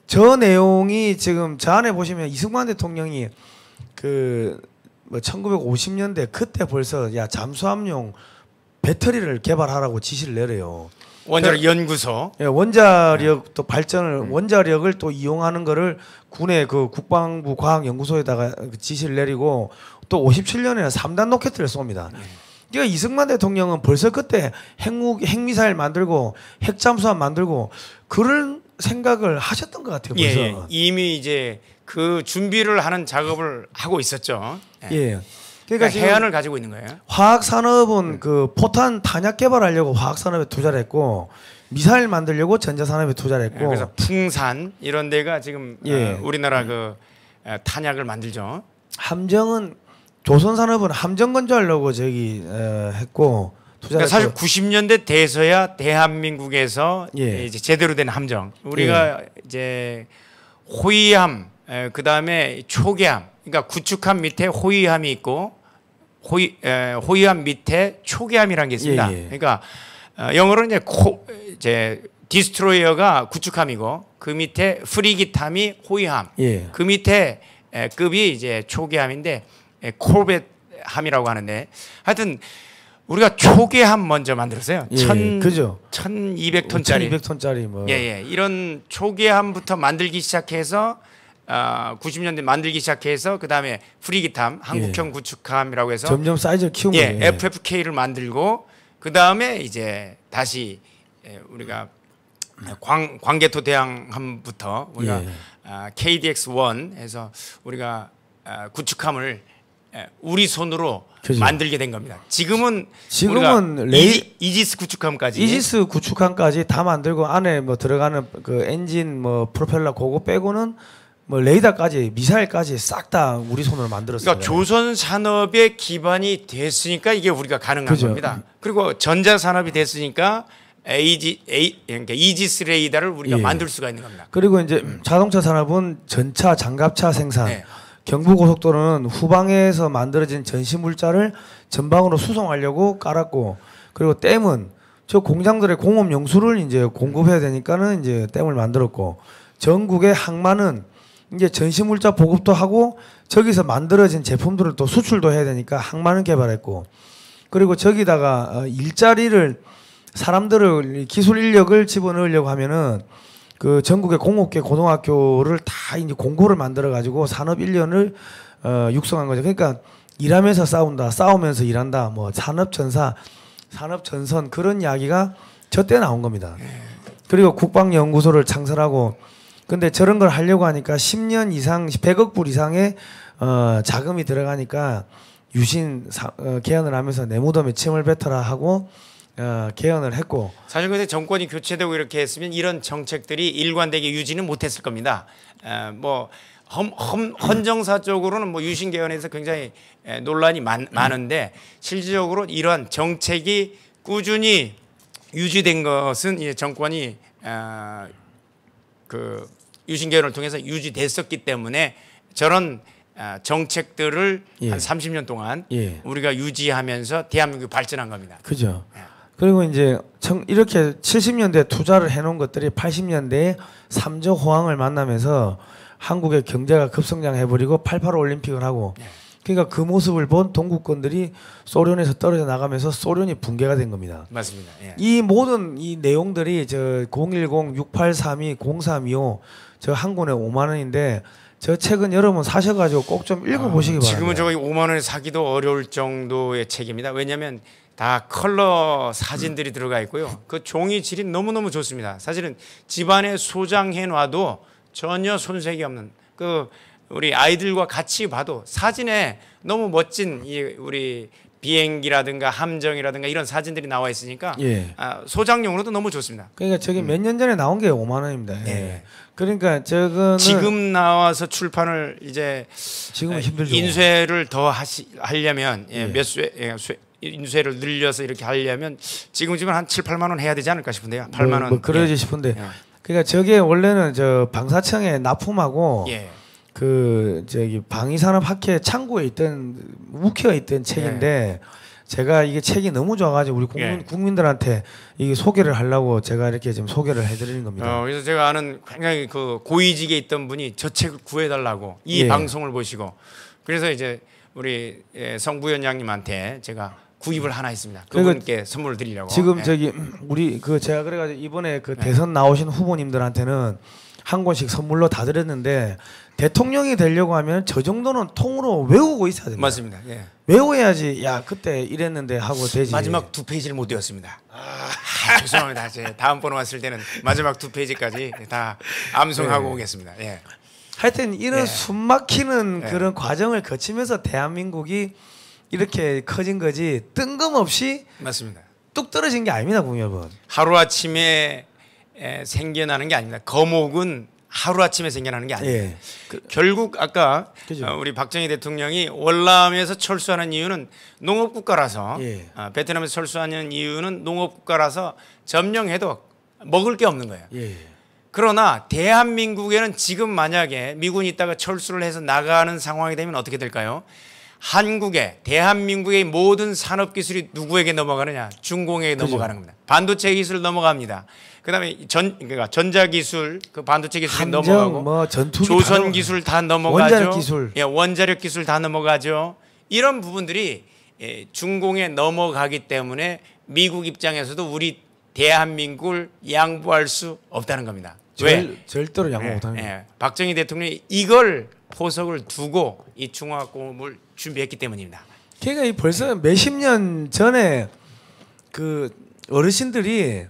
저 내용이 지금 저 안에 보시면 이승만 대통령이 그 뭐 1950년대 그때 벌써 야 잠수함용 배터리를 개발하라고 지시를 내려요. 원자력 연구소. 예, 원자력 또 발전을 원자력을 또 이용하는 거를 군의 그 국방부 과학연구소에다가 지시를 내리고 또 57년에는 3단 로켓을 쏩니다. 그러니까 이승만 대통령은 벌써 그때 핵미사일 만들고 핵잠수함 만들고 그런 생각을 하셨던 것 같아요. 벌써. 예, 이미 이제 그 준비를 하는 작업을 하고 있었죠. 예. 그러니까 해안을 가지고 있는 거예요. 화학 산업은 그 포탄 탄약 개발하려고 화학 산업에 투자를 했고 미사일 만들려고 전자 산업에 투자를 했고. 그래서 풍산 이런 데가 지금 우리나라 그 탄약을 만들죠. 함정은 조선 산업은 함정 건조하려고 저기 했고 그러니까 사실 90년대 돼서야 대한민국에서 이제 제대로 된 함정. 우리가 이제 호위함, 그 다음에 초계함, 그러니까 구축함 밑에 호위함이 있고 호위함 밑에 초계함이라는 게 있습니다. 그러니까 영어로는 이제 디스트로이어가 구축함이고 그 밑에 프리기함이 호위함, 그 밑에 급이 이제 초계함인데 콜벳함이라고 하는데 하여튼. 우리가 초계함 먼저 만들었어요. 1200톤짜리. 1200톤짜리 뭐. 이런 초계함부터 만들기 시작해서 90년대 만들기 시작해서 그다음에 프리기함, 한국형 구축함이라고 해서 점점 사이즈를 키운 거예요. FFK를 만들고 그다음에 이제 다시 우리가 광개토 대왕함부터 우리가 KDX-1 해서 우리가 구축함을 우리 손으로 만들게 된 겁니다. 지금은 이지스 구축함까지 다 만들고 안에 뭐 들어가는 그 엔진 뭐 프로펠러 그거 빼고는 뭐 레이더까지 미사일까지 싹 다 우리 손으로 만들었어요. 그러니까 조선 산업의 기반이 됐으니까 이게 우리가 가능한 겁니다. 그리고 전자 산업이 됐으니까 그러니까 이지스 레이더를 우리가 만들 수가 있는 겁니다. 그리고 이제 자동차 산업은 전차, 장갑차 생산. 경부고속도로는 후방에서 만들어진 전시물자를 전방으로 수송하려고 깔았고, 그리고 댐은 저 공장들의 공업 용수를 이제 공급해야 되니까는 이제 댐을 만들었고, 전국의 항만은 이제 전시물자 보급도 하고 저기서 만들어진 제품들을 또 수출도 해야 되니까 항만을 개발했고, 그리고 저기다가 일자리를 사람들을 기술 인력을 집어넣으려고 하면은 그 전국의 공업계 고등학교를 다 이제 공고를 만들어 가지고 산업 인력을 육성한 거죠. 그러니까 일하면서 싸운다, 싸우면서 일한다, 뭐 산업전사, 산업전선 그런 이야기가 저 때 나온 겁니다. 그리고 국방연구소를 창설하고, 근데 저런 걸 하려고 하니까 10년 이상, 100억 불 이상의 자금이 들어가니까 유신 개헌을 하면서 내 무덤에 침을 뱉어라 하고 개헌을 했고, 사실 근데 정권이 교체되고 이렇게 했으면 이런 정책들이 일관되게 유지는 못했을 겁니다. 뭐 헌정사적으로는 뭐 유신 개헌에서 굉장히 논란이 많은데 실질적으로 이러한 정책이 꾸준히 유지된 것은 이 정권이 그 유신 개헌을 통해서 유지됐었기 때문에 저런 정책들을 한 30년 동안 우리가 유지하면서 대한민국이 발전한 겁니다. 그죠. 그리고 이제 이렇게 70년대 투자를 해놓은 것들이 80년대에 3조 호황을 만나면서 한국의 경제가 급성장해버리고 88 올림픽을 하고, 그러니까 그 모습을 본 동구권들이 소련에서 떨어져 나가면서 소련이 붕괴가 된 겁니다. 맞습니다. 이 모든 이 내용들이 저 010-6832-0325 저 한 권에 5만 원인데 저 책은 여러분 사셔가지고 꼭 좀 읽어보시기 바랍니다. 지금은 저거 5만 원에 사기도 어려울 정도의 책입니다. 왜냐하면 다 컬러 사진들이 들어가 있고요. 그 종이 질이 너무너무 좋습니다. 사실은 집안에 소장해 놔도 전혀 손색이 없는, 그 우리 아이들과 같이 봐도 사진에 너무 멋진 이 우리 비행기라든가 함정이라든가 이런 사진들이 나와 있으니까 소장용으로도 너무 좋습니다. 그러니까 저게 몇 년 전에 나온 게 5만 원입니다. 그러니까 저거는 지금 나와서 출판을 이제 지금은 힘들죠. 인쇄를 더 하려면 몇 수 인쇄를 늘려서 이렇게 하려면 지금쯤은 한 7, 8만 원 해야 되지 않을까 싶은데요. 8만 원. 뭐 그러지 싶은데. 그러니까 저게 원래는 저 방사청에 납품하고 그 저기 방위산업학회 창고에 있던 묵혀 있던 책인데 제가 이게 책이 너무 좋아가지고 우리 국민들한테 이게 소개를 하려고 제가 이렇게 지금 소개를 해드리는 겁니다. 그래서 제가 아는 굉장히 그 고위직에 있던 분이 저 책을 구해달라고 이 방송을 보시고, 그래서 이제 우리 성 부위원장님한테 제가 구입을 하나 했습니다. 그분께 선물을 드리려고. 지금 저기 우리 제가 그래가지고 이번에 대선 나오신 후보님들한테는 한 권씩 선물로 다 드렸는데 대통령이 되려고 하면 저 정도는 통으로 외우고 있어야 됩니다. 맞습니다. 예. 외워야지 야 그때 이랬는데 하고 되지. 마지막 2페이지를 못 외웠습니다. 죄송합니다. 이제 다음번에 왔을 때는 마지막 2페이지까지 다 암송하고 오겠습니다. 예. 하여튼 이런 숨막히는 그런 과정을 거치면서 대한민국이 이렇게 커진 거지 뜬금없이 맞습니다. 뚝 떨어진 게 아닙니다, 국민 여러분. 하루아침에 생겨나는 게 아닙니다. 거목은 하루아침에 생겨나는 게 아니에요. 결국 아까 우리 박정희 대통령이 월남에서 철수하는 이유는 농업국가라서 베트남에서 철수하는 이유는 농업국가라서 점령해도 먹을 게 없는 거예요. 그러나 대한민국에는 지금 만약에 미군이 있다가 철수를 해서 나가는 상황이 되면 어떻게 될까요? 대한민국의 모든 산업기술이 누구에게 넘어가느냐? 중공에게 넘어가는 겁니다. 반도체 기술 넘어갑니다. 그다음에 그러니까 전자기술, 그 반도체 기술이 넘어가고 뭐 조선 기술 다 넘어가죠. 원자력 기술, 원자력 기술 다 넘어가죠. 이런 부분들이 중공에 넘어가기 때문에 미국 입장에서도 우리 대한민국을 양보할 수 없다는 겁니다. 왜? 절대로 양보 못하는 거예요. 박정희 대통령이 이걸 포석을 두고 이 중화공업을 준비했기 때문입니다. 그러니까 이 벌써 몇십 년 전에 그 어르신들이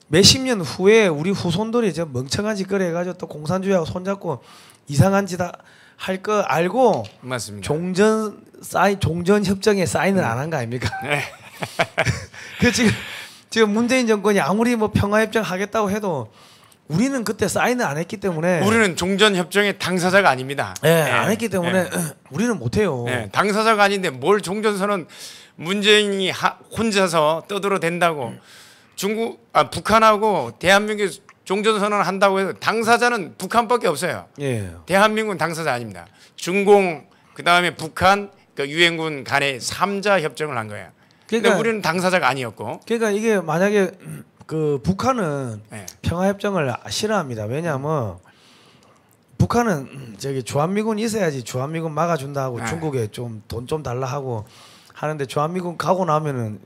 몇십 년 후에 우리 후손들이 저 멍청한 짓 거래 해가지고 또 공산주의하고 손잡고 이상한 짓 할 거 알고 맞습니다. 종전 협정에 사인을 안 한 거 아닙니까? 그 지금 문재인 정권이 아무리 뭐 평화협정 하겠다고 해도 우리는 그때 사인을 안 했기 때문에 우리는 종전 협정의 당사자가 아닙니다. 안 했기 때문에 우리는 못 해요. 당사자가 아닌데 뭘 종전선언 문재인이 혼자서 떠들어댄다고 북한하고 대한민국 종전선언을 한다고 해서 당사자는 북한밖에 없어요. 대한민국은 당사자 아닙니다. 중공 그다음에 북한 그 유엔군 간의 3자 협정을 한 거예요. 그러니까 우리는 당사자가 아니었고. 그러니까 이게 만약에 그 북한은 평화협정을 싫어합니다. 왜냐하면 북한은 저기 주한미군 있어야지 주한미군 막아준다고 중국에 좀 돈 좀 달라 하고 하는데 주한미군 가고 나면은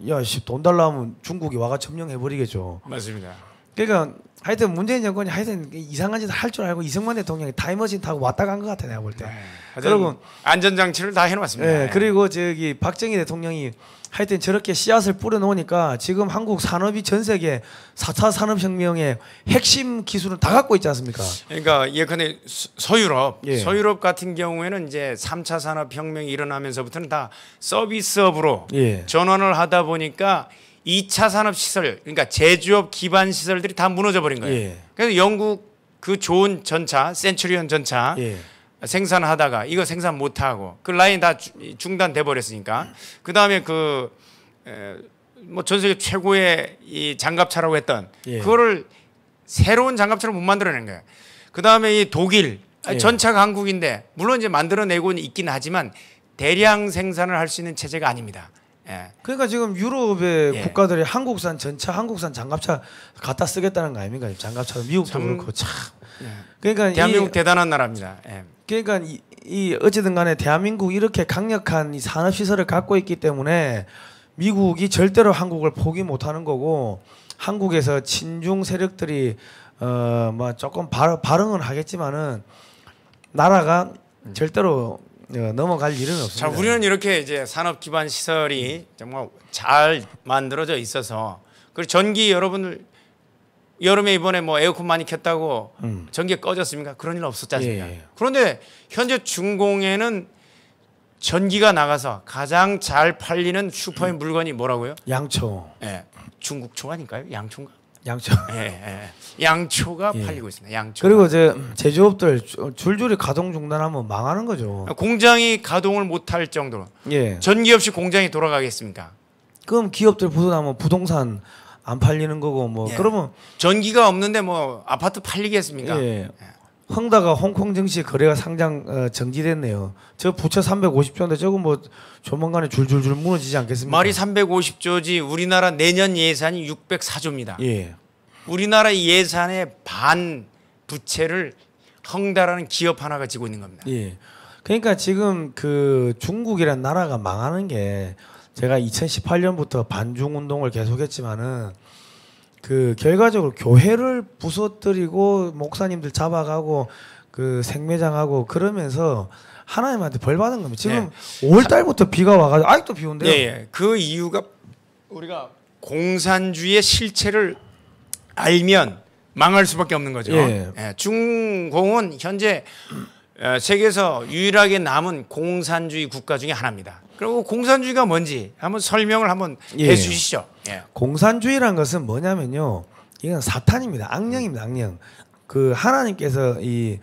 돈 달라 하면 중국이 와가 점령해 버리겠죠. 맞습니다. 그러니까 하여튼 문재인 정권이 하여튼 이상한 짓 할 줄 알고 이승만 대통령이 타임머신 타고 왔다 간 것 같아 내가 볼 때. 그리고 안전장치를 다 해놓았습니다. 그리고 저기 박정희 대통령이 하여튼 저렇게 씨앗을 뿌려놓으니까 지금 한국 산업이 전 세계 4차 산업혁명의 핵심 기술은 다 갖고 있지 않습니까? 그러니까 예컨대 서유럽 같은 경우에는 이제 3차 산업혁명이 일어나면서부터는 다 서비스업으로 전환을 하다 보니까 2차 산업시설 그러니까 제조업 기반 시설들이 다 무너져 버린 거예요. 그래서 영국 그 좋은 전차 센츄리온 전차 생산하다가 이거 생산 못하고 그 라인 다 중단돼 버렸으니까 그 다음에 뭐 전 세계 최고의 이 장갑차라고 했던 그거를 새로운 장갑차를 못 만들어낸 거예요. 그 다음에 이 독일 전차가 한국인데 물론 이제 만들어내고는 있긴 하지만 대량 생산을 할 수 있는 체제가 아닙니다. 그러니까 지금 유럽의 국가들이 한국산 전차, 한국산 장갑차 갖다 쓰겠다는 거 아닙니까? 장갑차 미국도 그렇고 참. 그러니까 대한민국 대단한 나라입니다. 그러니까 이 어찌든 간에 대한민국 이렇게 강력한 이 산업 시설을 갖고 있기 때문에 미국이 절대로 한국을 포기 못하는 거고 한국에서 친중 세력들이 뭐 조금 발응은 하겠지만은 나라가 절대로 넘어갈 일은 없습니다. 자, 우리는 이렇게 이제 산업 기반 시설이 정말 잘 만들어져 있어서 그리고 전기 여러분들 여름에 이번에 뭐 에어컨 많이 켰다고 전기가 꺼졌습니까? 그런 일 없었지 않습니까? 그런데 현재 중공에는 전기가 나가서 가장 잘 팔리는 슈퍼의 물건이 뭐라고요? 양초. 중국 초가니까요? 양초인가? 양초. 양초가 팔리고 있습니다. 양초. 그리고 제조업들 줄줄이 가동 중단하면 망하는 거죠. 공장이 가동을 못할 정도로. 전기 없이 공장이 돌아가겠습니까? 그럼 기업들 부도나면 부동산 안 팔리는 거고 뭐 그러면 전기가 없는데 뭐 아파트 팔리겠습니까? 헝다가 홍콩 증시 거래가 상장 정지됐네요. 저 부채 350조인데 저거 뭐 조만간에 줄줄줄 무너지지 않겠습니까? 말이 350조지 우리나라 내년 예산이 604조입니다. 우리나라 예산의 반 부채를 헝다라는 기업 하나가 지고 있는 겁니다. 그러니까 지금 그 중국이라는 나라가 망하는 게 제가 2018년부터 반중 운동을 계속했지만은 그 결과적으로 교회를 부서뜨리고 목사님들 잡아가고 그 생매장하고 그러면서 하나님한테 벌 받은 겁니다. 지금 네. 5월 달부터 비가 와가지고 아직도 비 온대요. 네, 그 이유가 우리가 공산주의의 실체를 알면 망할 수밖에 없는 거죠. 예. 예, 중공은 현재 세계에서 유일하게 남은 공산주의 국가 중에 하나입니다. 그리고 공산주의가 뭔지 한번 설명을 한번 해주시죠. 예. 공산주의란 것은 뭐냐면요, 이건 사탄입니다. 악령입니다. 악령. 그 하나님께서 이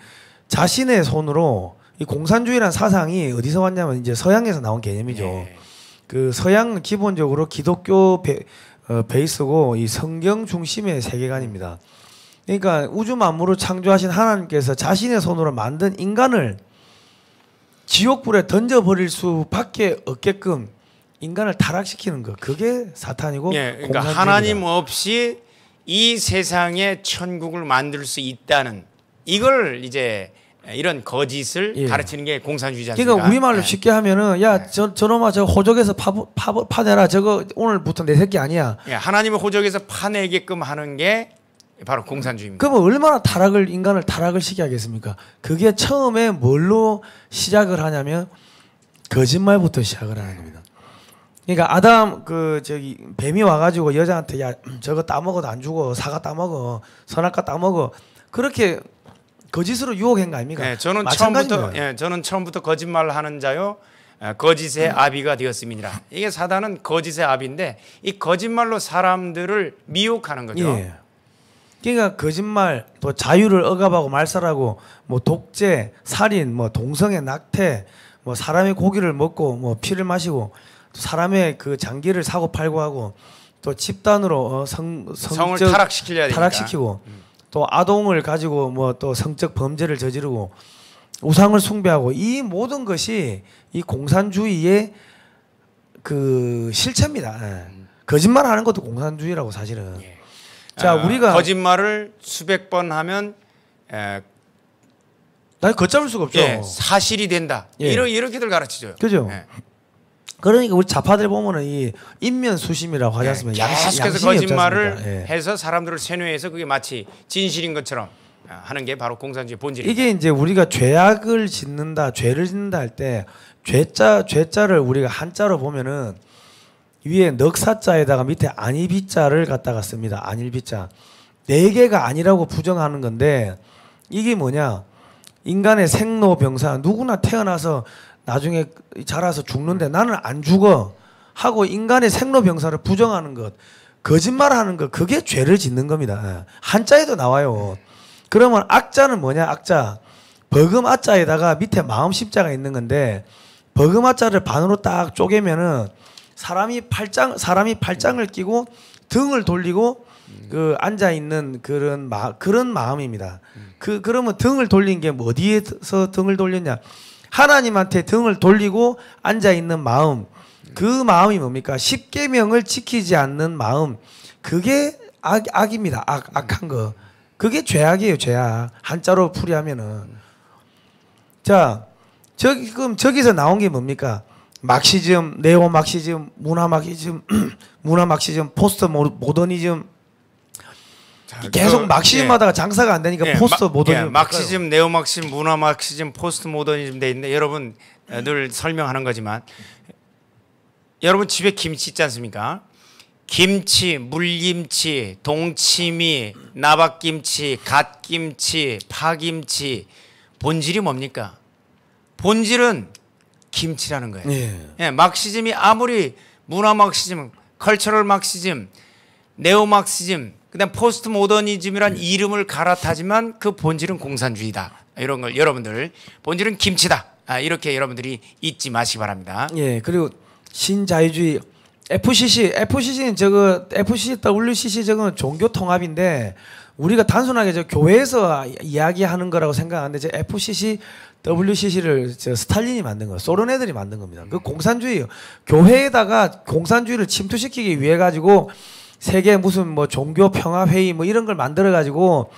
자신의 손으로 이 공산주의란 사상이 어디서 왔냐면 이제 서양에서 나온 개념이죠. 예. 그 서양은 기본적으로 기독교 베이스고 이 성경 중심의 세계관입니다. 그러니까 우주 만물을 창조하신 하나님께서 자신의 손으로 만든 인간을 지옥불에 던져버릴 수밖에 없게끔 인간을 타락시키는 것, 그게 사탄이고 예, 그러니까 하나님 없이 이 세상에 천국을 만들 수 있다는 이걸 이제 이런 거짓을 예. 가르치는 게 공산주의지 않습니까? 그러니까 우리말로 예. 쉽게 하면은 야 저놈아 저거 호적에서 파내라, 저거 오늘부터 내 새끼 아니야. 예, 하나님을 호적에서 파내게끔 하는 게 바로 공산주의입니다. 그러면 얼마나 인간을 타락을 시키게 하겠습니까? 그게 처음에 뭘로 시작을 하냐면 거짓말부터 시작을 하는 겁니다. 그러니까 아담 뱀이 와가지고 여자한테 야 저거 따먹어도 안 죽어, 사과 따먹어, 선악과 따먹어, 그렇게 거짓으로 유혹한 거 아닙니까? 네, 저는 처음부터 거짓말을 하는 자요 거짓의 아비가 되었음이니라. 이게 사단은 거짓의 아비인데 이 거짓말로 사람들을 미혹하는 거죠. 예. 그러니까 거짓말, 또 자유를 억압하고 말살하고, 뭐 독재, 살인, 뭐 동성애, 낙태, 뭐 사람의 고기를 먹고, 뭐 피를 마시고, 또 사람의 그 장기를 사고 팔고 하고, 또 집단으로 성을 타락시키고, 또 아동을 가지고 뭐 또 성적 범죄를 저지르고, 우상을 숭배하고, 이 모든 것이 이 공산주의의 그 실체입니다. 거짓말하는 것도 공산주의라고 사실은. 예. 자, 우리가 거짓말을 수백 번 하면 걷잡을 수가 없죠. 예, 사실이 된다. 예. 이렇게들 가르치죠. 그죠. 예. 그러니까 우리 좌파들 보면은 이 인면수심이라고 하지 않습니까? 계속해서 거짓말을 해서 사람들을 세뇌해서 그게 마치 진실인 것처럼 하는 게 바로 공산주의 본질입니다. 이게 이제 우리가 죄악을 짓는다, 죄를 짓는다 할 때 죄자를 우리가 한자로 보면은 위에 넉사자에다가 밑에 안일비자를 갖다가 씁니다. 안일비자. 네 개가 아니라고 부정하는 건데 이게 뭐냐? 인간의 생로병사, 누구나 태어나서 나중에 자라서 죽는데 나는 안 죽어 하고 인간의 생로병사를 부정하는 것, 거짓말하는 것, 그게 죄를 짓는 겁니다. 한자에도 나와요. 그러면 악자는 뭐냐? 악자. 버금 아자에다가 밑에 마음 십자가 있는 건데 버금 아자를 반으로 딱 쪼개면은 사람이 팔짱을 끼고 등을 돌리고 그 앉아 있는 그런 마음입니다. 그러면 등을 돌린 게 뭐 어디에서 등을 돌렸냐? 하나님한테 등을 돌리고 앉아 있는 마음. 그 마음이 뭡니까? 십계명을 지키지 않는 마음. 그게 악입니다. 악한 거. 그게 죄악이에요, 죄악. 한자로 풀이하면은. 자, 그럼 저기서 나온 게 뭡니까? 막시즘, 네오막시즘, 문화막시즘, 포스트 모더니즘. 계속 막시즘 하다가 장사가 안 되니까 포스트 모더니즘. 막시즘, 네오막시즘, 문화막시즘, 포스트 모더니즘 돼 있는데 여러분 늘 설명하는 거지만 여러분 집에 김치 있지 않습니까? 김치, 물김치, 동치미, 나박김치, 갓김치, 파김치, 본질이 뭡니까? 본질은 김치라는 거예요. 예, 막시즘이 아무리 문화 막시즘, 컬처럴 막시즘, 네오 막시즘, 그다음 포스트 모더니즘이란 이름을 갈아타지만 그 본질은 공산주의다. 이런 걸 여러분들 본질은 김치다. 이렇게 여러분들이 잊지 마시기 바랍니다. 예, 그리고 신자유주의 FCC는 FC, WCC 저거는 종교 통합인데 우리가 단순하게 저 교회에서 이야기하는 거라고 생각하는데 저 FCC, WCC를 스탈린이 만든 거, 소련 애들이 만든 겁니다. 그 공산주의예요. 교회에다가 공산주의를 침투시키기 위해 가지고 세계 무슨 뭐 종교 평화 회의 뭐 이런 걸 만들어 가지고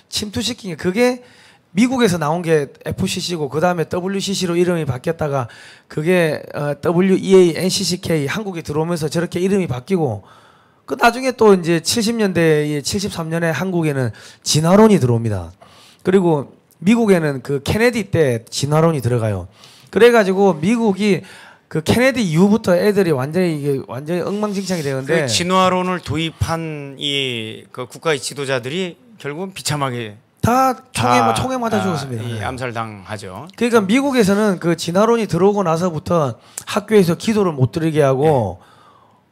침투시킨 게 그게 미국에서 나온 게 FCC고 그 다음에 WCC로 이름이 바뀌었다가 그게 WEA, NCCK 한국에 들어오면서 저렇게 이름이 바뀌고 그 나중에 또 이제 70년대, 73년에 한국에는 진화론이 들어옵니다. 그리고 미국에는 그 케네디 때 진화론이 들어가요. 그래가지고 미국이 그 케네디 이후부터 애들이 완전히 엉망진창이 되는데 그 진화론을 도입한 이 그 국가의 지도자들이 결국은 비참하게 다 총에 맞아 죽었습니다. 암살당하죠. 그러니까 미국에서는 그 진화론이 들어오고 나서부터 학교에서 기도를 못 드리게 하고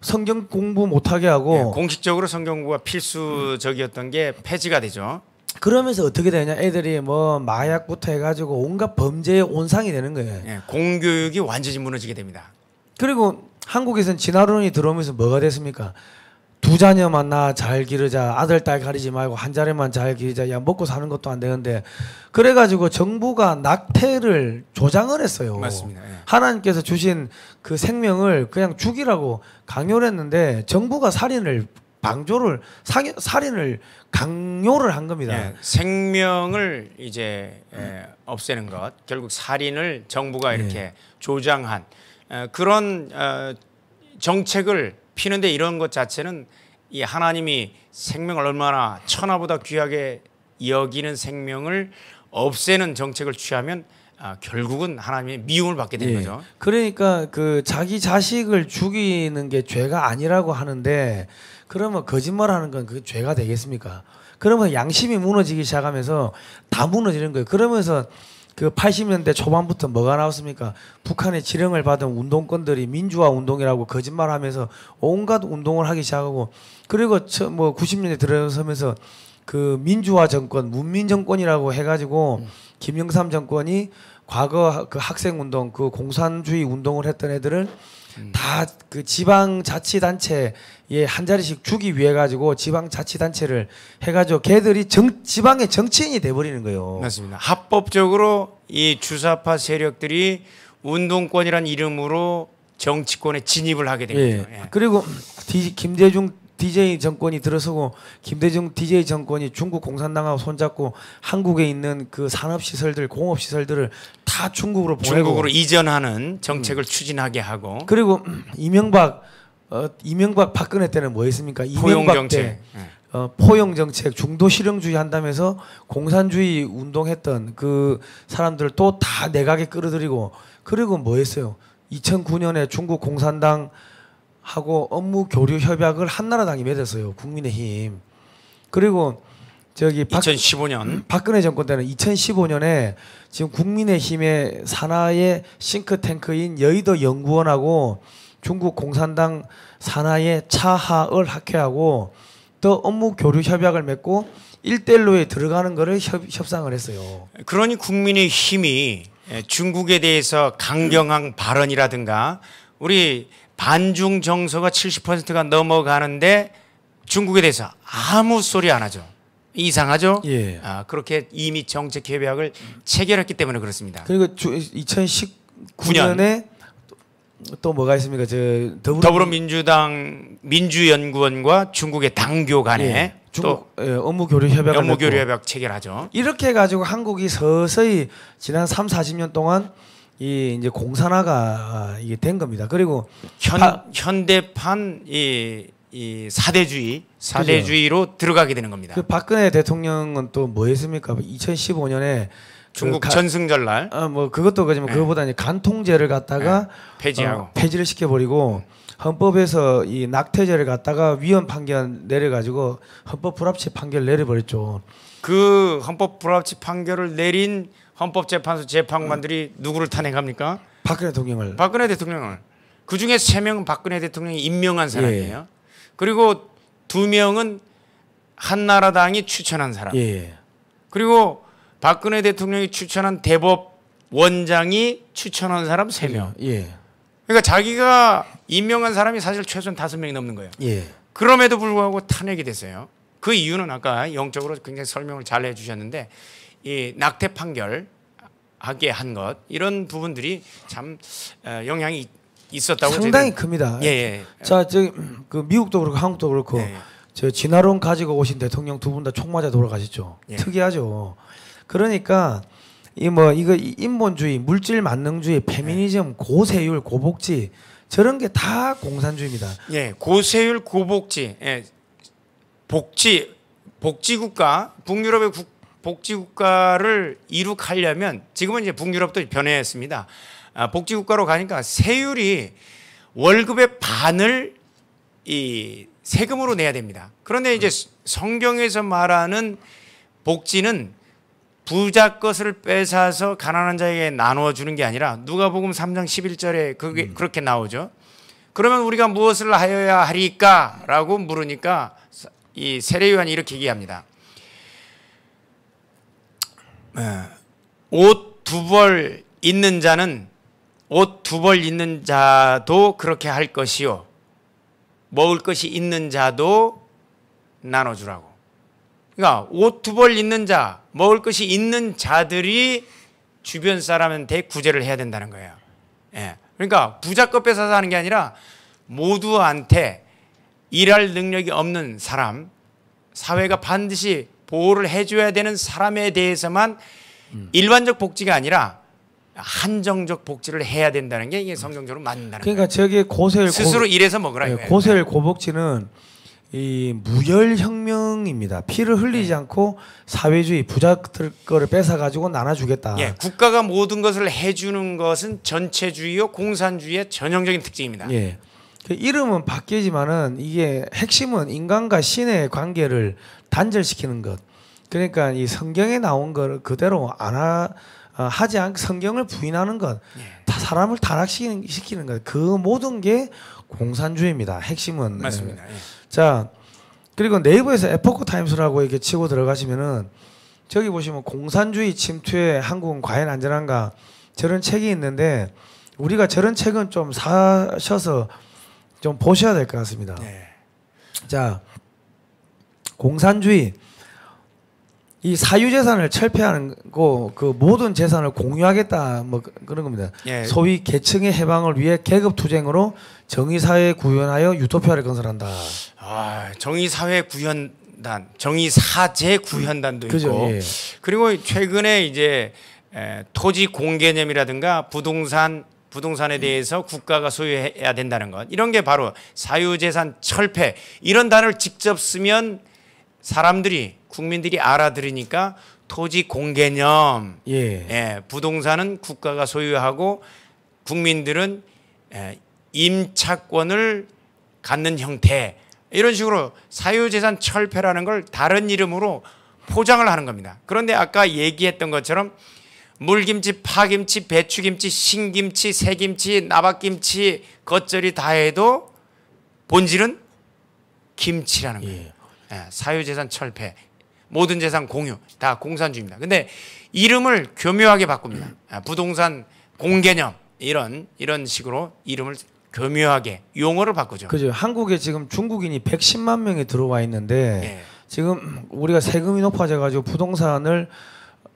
성경 공부 못 하게 하고 공식적으로 성경 공부가 필수적이었던 게 폐지가 되죠. 그러면서 어떻게 되냐? 애들이 뭐 마약부터 해가지고 온갖 범죄의 온상이 되는 거예요. 공교육이 완전히 무너지게 됩니다. 그리고 한국에서는 진화론이 들어오면서 뭐가 됐습니까? 두 자녀만 나 잘 기르자, 아들 딸 가리지 말고 한 자리만 잘 기르자. 야 먹고 사는 것도 안 되는데 그래가지고 정부가 낙태를 조장을 했어요. 맞습니다. 하나님께서 주신 그 생명을 그냥 죽이라고 강요를 했는데 정부가 살인을 강요를 한 겁니다. 생명을 이제 없애는 것, 결국 살인을 정부가 이렇게 조장한 그런 정책을 피는데 이런 것 자체는 이 하나님이 생명을 얼마나 천하보다 귀하게 여기는 생명을 없애는 정책을 취하면 결국은 하나님의 미움을 받게 되는 거죠. 그러니까 그 자기 자식을 죽이는 게 죄가 아니라고 하는데 그러면 거짓말하는 건 그게 죄가 되겠습니까? 그러면 양심이 무너지기 시작하면서 다 무너지는 거예요. 그러면서 그 80년대 초반부터 뭐가 나왔습니까? 북한의 지령을 받은 운동권들이 민주화 운동이라고 거짓말하면서 온갖 운동을 하기 시작하고 그리고 뭐 90년대 들어서면서 그 민주화 정권, 문민 정권이라고 해가지고 김영삼 정권이 과거 그 학생 운동, 그 공산주의 운동을 했던 애들을 다 그 지방자치단체에 한 자리씩 주기 위해 가지고 지방자치단체를 해가지고 걔들이 지방의 정치인이 돼버리는 거예요. 맞습니다. 합법적으로 이 주사파 세력들이 운동권이란 이름으로 정치권에 진입을 하게 됩니다. 그리고 김대중 DJ 정권이 들어서고 김대중 DJ 정권이 중국 공산당하고 손잡고 한국에 있는 그 산업시설들, 공업시설들을 다 중국으로 보내고 중국으로 이전하는 정책을 추진하게 하고 그리고 이명박 박근혜 때는 뭐 했습니까? 포용정책. 포용정책, 중도실용주의 한다면서 공산주의 운동했던 그 사람들을 또 다 내각에 끌어들이고 그리고 뭐 했어요? 2009년에 중국 공산당 하고 업무 교류 협약을 한나라당이 맺었어요. 국민의힘. 그리고 저기 2015년 박근혜 정권 때는 2015년에 지금 국민의힘의 산하의 싱크탱크인 여의도 연구원하고 중국 공산당 산하의 차하을 학회하고 또 업무 교류 협약을 맺고 1대1로에 들어가는 거를 협상을 했어요. 그러니 국민의힘이 중국에 대해서 강경한 발언이라든가 우리 반중 정서가 70%가 넘어가는데 중국에 대해서 아무 소리 안 하죠. 이상하죠? 그렇게 이미 정책 협약을 체결했기 때문에 그렇습니다. 그리고 2019년에 또 뭐가 있습니까? 더불어민주당 민주연구원과 중국의 당교 간에 또 업무 교류 협약 체결하죠. 이렇게 해가지고 한국이 서서히 지난 30-40년 동안 이제 공산화가 이게 된 겁니다. 그리고 현대판 이 사대주의로 들어가게 되는 겁니다. 그 박근혜 대통령은 또 뭐 했습니까? 2015년에 중국 전승절날 뭐 그것도 그지만 그거보다 이제 간통죄를 갖다가 폐지를 시켜버리고 헌법에서 이 낙태죄를 갖다가 위헌 판결 내려가지고 헌법 불합치 판결 내려버렸죠. 그 헌법 불합치 판결을 내린 헌법재판소 재판관들이 누구를 탄핵합니까? 박근혜 대통령을. 그 중에 3명은 박근혜 대통령이 임명한 사람이에요. 그리고 2명은 한나라당이 추천한 사람. 그리고 박근혜 대통령이 추천한 대법원장이 추천한 사람 3명. 그러니까 자기가 임명한 사람이 사실 최소한 5명이 넘는 거예요. 그럼에도 불구하고 탄핵이 됐어요. 그 이유는 아까 영적으로 굉장히 설명을 잘 해주셨는데 이 낙태 판결 하게 한 것 이런 부분들이 참 영향이 있었다고 상당히 큽니다. 자, 그 미국도 그렇고 한국도 그렇고 저 진화론 가지고 오신 대통령 2분 다 총 맞아 돌아가셨죠. 특이하죠. 그러니까 이거 인본주의, 물질 만능주의, 페미니즘, 고세율, 고복지 저런 게 다 공산주의입니다. 예, 고세율, 고복지, 예, 복지국가, 북유럽의 복지국가를 이룩하려면 지금은 이제 북유럽도 변해했습니다. 복지국가로 가니까 세율이 월급의 반을 이 세금으로 내야 됩니다. 그런데 이제 성경에서 말하는 복지는 부자 것을 뺏어서 가난한 자에게 나누어 주는 게 아니라 누가복음 3장 11절에 그렇게 나오죠. 그러면 우리가 무엇을 하여야 하리까? 라고 물으니까 이 세례요한이 이렇게 얘기합니다. 옷 두 벌 있는 자는 옷 두 벌 있는 자도 그렇게 할 것이요. 먹을 것이 있는 자도 나눠주라고. 그러니까 옷 두 벌 있는 자, 먹을 것이 있는 자들이 주변 사람한테 구제를 해야 된다는 거예요. 예. 그러니까 부자 것 뺏어서 하는 게 아니라 모두한테 일할 능력이 없는 사람, 사회가 반드시 보호를 해줘야 되는 사람에 대해서만 일반적 복지가 아니라 한정적 복지를 해야 된다는 게 이게 성경적으로 맞는다는 그러니까 거예요. 저게 고세율 스스로 일해서 먹으라. 네, 고세율 고복지는 이 무혈혁명입니다. 피를 흘리지 않고 사회주의 부자들 거를 뺏어 가지고 나눠주겠다. 예, 국가가 모든 것을 해주는 것은 전체주의요 공산주의의 전형적인 특징입니다. 예, 그 이름은 바뀌지만은 이게 핵심은 인간과 신의 관계를 단절시키는 것. 그러니까 이 성경에 나온 걸 그대로 하지 않고 성경을 부인하는 것, 다 사람을 타락시키는 것. 그 모든 게 공산주의입니다. 핵심은. 맞습니다. 예. 자, 그리고 네이버에서 에포크 타임스라고 이렇게 치고 들어가시면은 저기 보시면 공산주의 침투에 한국은 과연 안전한가 저런 책이 있는데 우리가 저런 책은 좀 사셔서 좀 보셔야 될 것 같습니다. 네. 자, 공산주의 이 사유재산을 철폐하는 거, 그 모든 재산을 공유하겠다 뭐 그런 겁니다. 예. 소위 계층의 해방을 위해 계급 투쟁으로 정의사회 구현하여 유토피아를 건설한다. 정의사회 구현단, 정의사제 구현단도 있고, 그죠, 예. 그리고 최근에 이제 토지 공개념이라든가 부동산에 대해서 국가가 소유해야 된다는 것, 이런 게 바로 사유재산 철폐 이런 단어를 직접 쓰면 국민들이 알아들으니까 토지 공개념, 예, 부동산은 국가가 소유하고 국민들은 임차권을 갖는 형태, 이런 식으로 사유재산 철폐라는 걸 다른 이름으로 포장을 하는 겁니다. 그런데 아까 얘기했던 것처럼 물김치, 파김치, 배추김치, 신김치, 새김치, 나박김치, 겉절이 다 해도 본질은 김치라는 거예요. 예, 사유재산 철폐, 모든 재산 공유, 다 공산주의입니다. 근데 이름을 교묘하게 바꿉니다. 부동산 공개념 이런 식으로 이름을 교묘하게 용어를 바꾸죠. 그죠. 한국에 지금 중국인이 110만 명이 들어와 있는데 지금 우리가 세금이 높아져 가지고 부동산을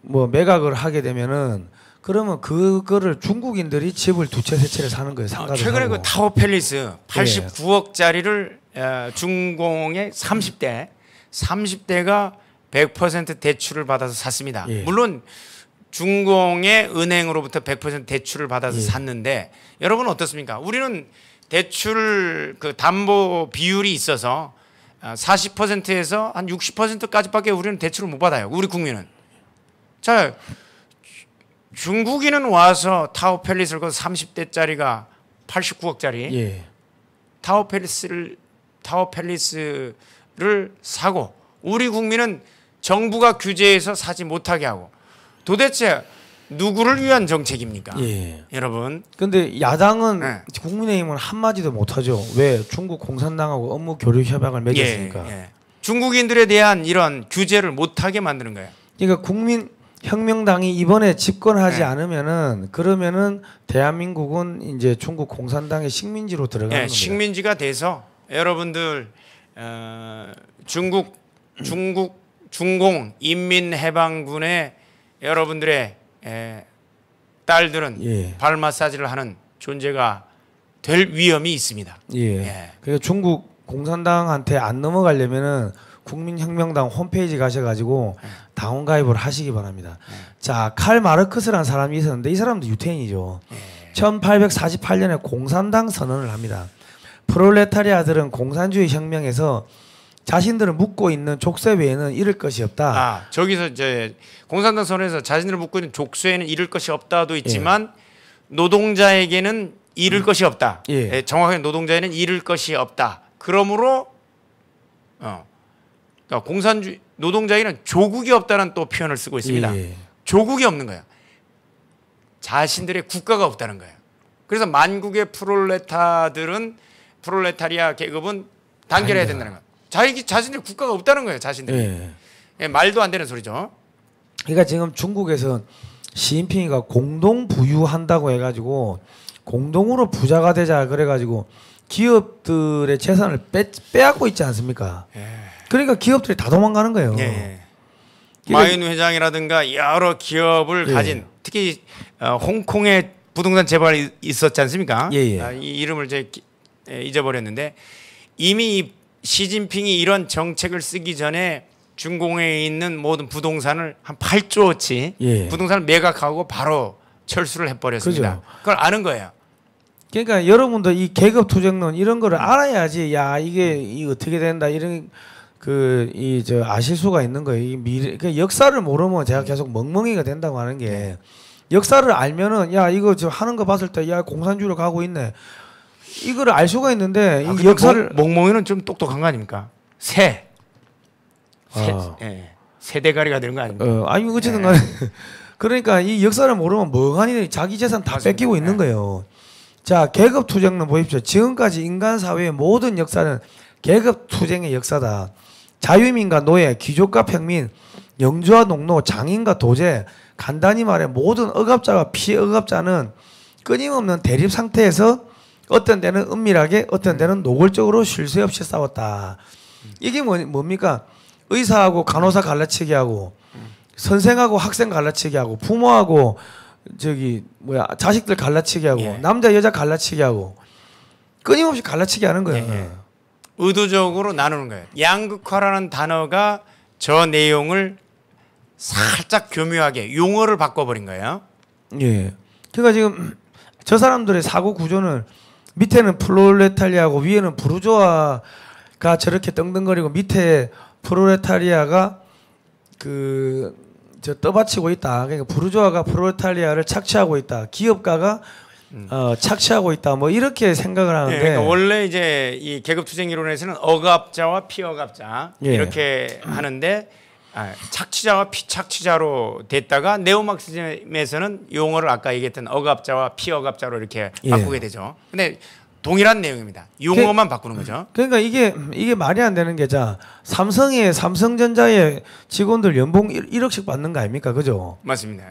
뭐 매각을 하게 되면은 그러면 그거를 중국인들이 집을 두 채 세 채를 사는 거예요. 상가를 최근에 사고. 그 타워팰리스 89억짜리를 중공의 30대가 100% 대출을 받아서 샀습니다. 물론 중공의 은행으로부터 100% 대출을 받아서 샀는데 여러분 어떻습니까? 우리는 대출 그 담보 비율이 있어서 40%에서 한 60%까지밖에 우리는 대출을 못 받아요. 우리 국민은. 자, 중국인은 와서 타워팰리스를 그 30대짜리가 89억짜리 타워팰리스를 사고 우리 국민은 정부가 규제해서 사지 못하게 하고 도대체 누구를 위한 정책입니까? 여러분. 근데 야당은 국민의힘은 한마디도 못하죠. 왜? 중국 공산당하고 업무 교류 협약을 맺었으니까. 중국인들에 대한 이런 규제를 못하게 만드는 거예요. 그러니까 국민혁명당이 이번에 집권하지 않으면은 그러면은 대한민국은 이제 중국 공산당의 식민지로 들어가는 겁니다. 식민지가 돼서 여러분들 중공 인민해방군의 여러분들의 딸들은 발 마사지를 하는 존재가 될 위험이 있습니다. 그러니까 중국 공산당한테 안 넘어가려면은 국민혁명당 홈페이지 가셔가지고 당원 가입을 하시기 바랍니다. 자, 칼 마르크스라는 사람이 있었는데 이 사람도 유태인이죠. 1848년에 공산당 선언을 합니다. 프롤레타리아들은 공산주의 혁명에서 자신들을 묶고 있는 족쇄 외에는 잃을 것이 없다. 아, 저기서 이제 공산당 선언에서 자신들을 묶고 있는 족쇄에는 잃을 것이 없다도 있지만 노동자에게는 잃을 것이 없다. 정확하게 노동자에는 잃을 것이 없다. 그러므로 그러니까 공산주의 노동자에게는 조국이 없다는 또 표현을 쓰고 있습니다. 조국이 없는 거야. 자신들의 국가가 없다는 거예요. 그래서 만국의 프롤레타리아 계급은 단결해야 된다는 거예요. 자신들 국가가 없다는 거예요. 자신들이. 말도 안 되는 소리죠. 그러니까 지금 중국에서 시진핑이가 공동 부유한다고 해가지고 공동으로 부자가 되자 그래가지고 기업들의 재산을 빼앗고 있지 않습니까? 그러니까 기업들이 다 도망가는 거예요. 마윈 회장이라든가 여러 기업을 가진 특히 홍콩에 부동산 재벌이 있었지 않습니까? 이 이름을 제가 잊어버렸는데 이미 시진핑이 이런 정책을 쓰기 전에 중공에 있는 모든 부동산을 한 8조어치 부동산을 매각하고 바로 철수를 해버렸습니다. 그죠. 그걸 아는 거예요. 그러니까 여러분도 이 계급 투쟁론 이런 거를 알아야지 야 이게 어떻게 된다 이런 아실 수가 있는 거예요. 이 미래 그 역사를 모르면 제가 계속 멍멍이가 된다고 하는 게 역사를 알면은 야 이거 지금 하는 거 봤을 때 야 공산주의로 가고 있네. 이거를 알 수가 있는데 이 역사를 멍멍이는 좀 똑똑한 거 아닙니까? 세대가리가 되는 거 아닙니까? 아니 어쨌든 간에 그러니까 이 역사를 모르면 멍하니 자기 재산 다 뺏기고 있는 거예요. 자, 계급 투쟁론 보십시오. 지금까지 인간 사회의 모든 역사는 계급 투쟁의 역사다. 자유민과 노예, 귀족과 평민, 영주와 농노, 장인과 도제, 간단히 말해 모든 억압자와 피억압자는 끊임없는 대립 상태에서 어떤 때는 은밀하게 어떤 때는 노골적으로 쉴 새 없이 싸웠다. 이게 뭡니까? 의사하고 간호사 갈라치기 하고 선생하고 학생 갈라치기 하고 부모하고 자식들 갈라치기 하고 남자 여자 갈라치기 하고 끊임없이 갈라치기 하는 거예요. 의도적으로 나누는 거예요. 양극화라는 단어가 저 내용을 살짝 교묘하게 용어를 바꿔버린 거예요. 그러니까 지금 저 사람들의 사고 구조는 밑에는 프롤레타리아고 위에는 부르주아가 저렇게 떵떵거리고 밑에 프롤레타리아가 떠받치고 있다. 그러니까 부르주아가 프롤레타리아를 착취하고 있다. 기업가가 착취하고 있다. 뭐 이렇게 생각을 하는데 그러니까 원래 이제 이 계급 투쟁 이론에서는 억압자와 피억압자 이렇게 하는데 착취자와 피착취자로 됐다가 네오마르크즘에서는 용어를 아까 얘기했던 억압자와 피억압자로 이렇게 바꾸게 되죠. 근데 동일한 내용입니다. 용어만 바꾸는 거죠. 그러니까 이게 말이 안 되는 게 삼성전자의 직원들 연봉 1억씩 받는 거 아닙니까? 그죠? 맞습니다.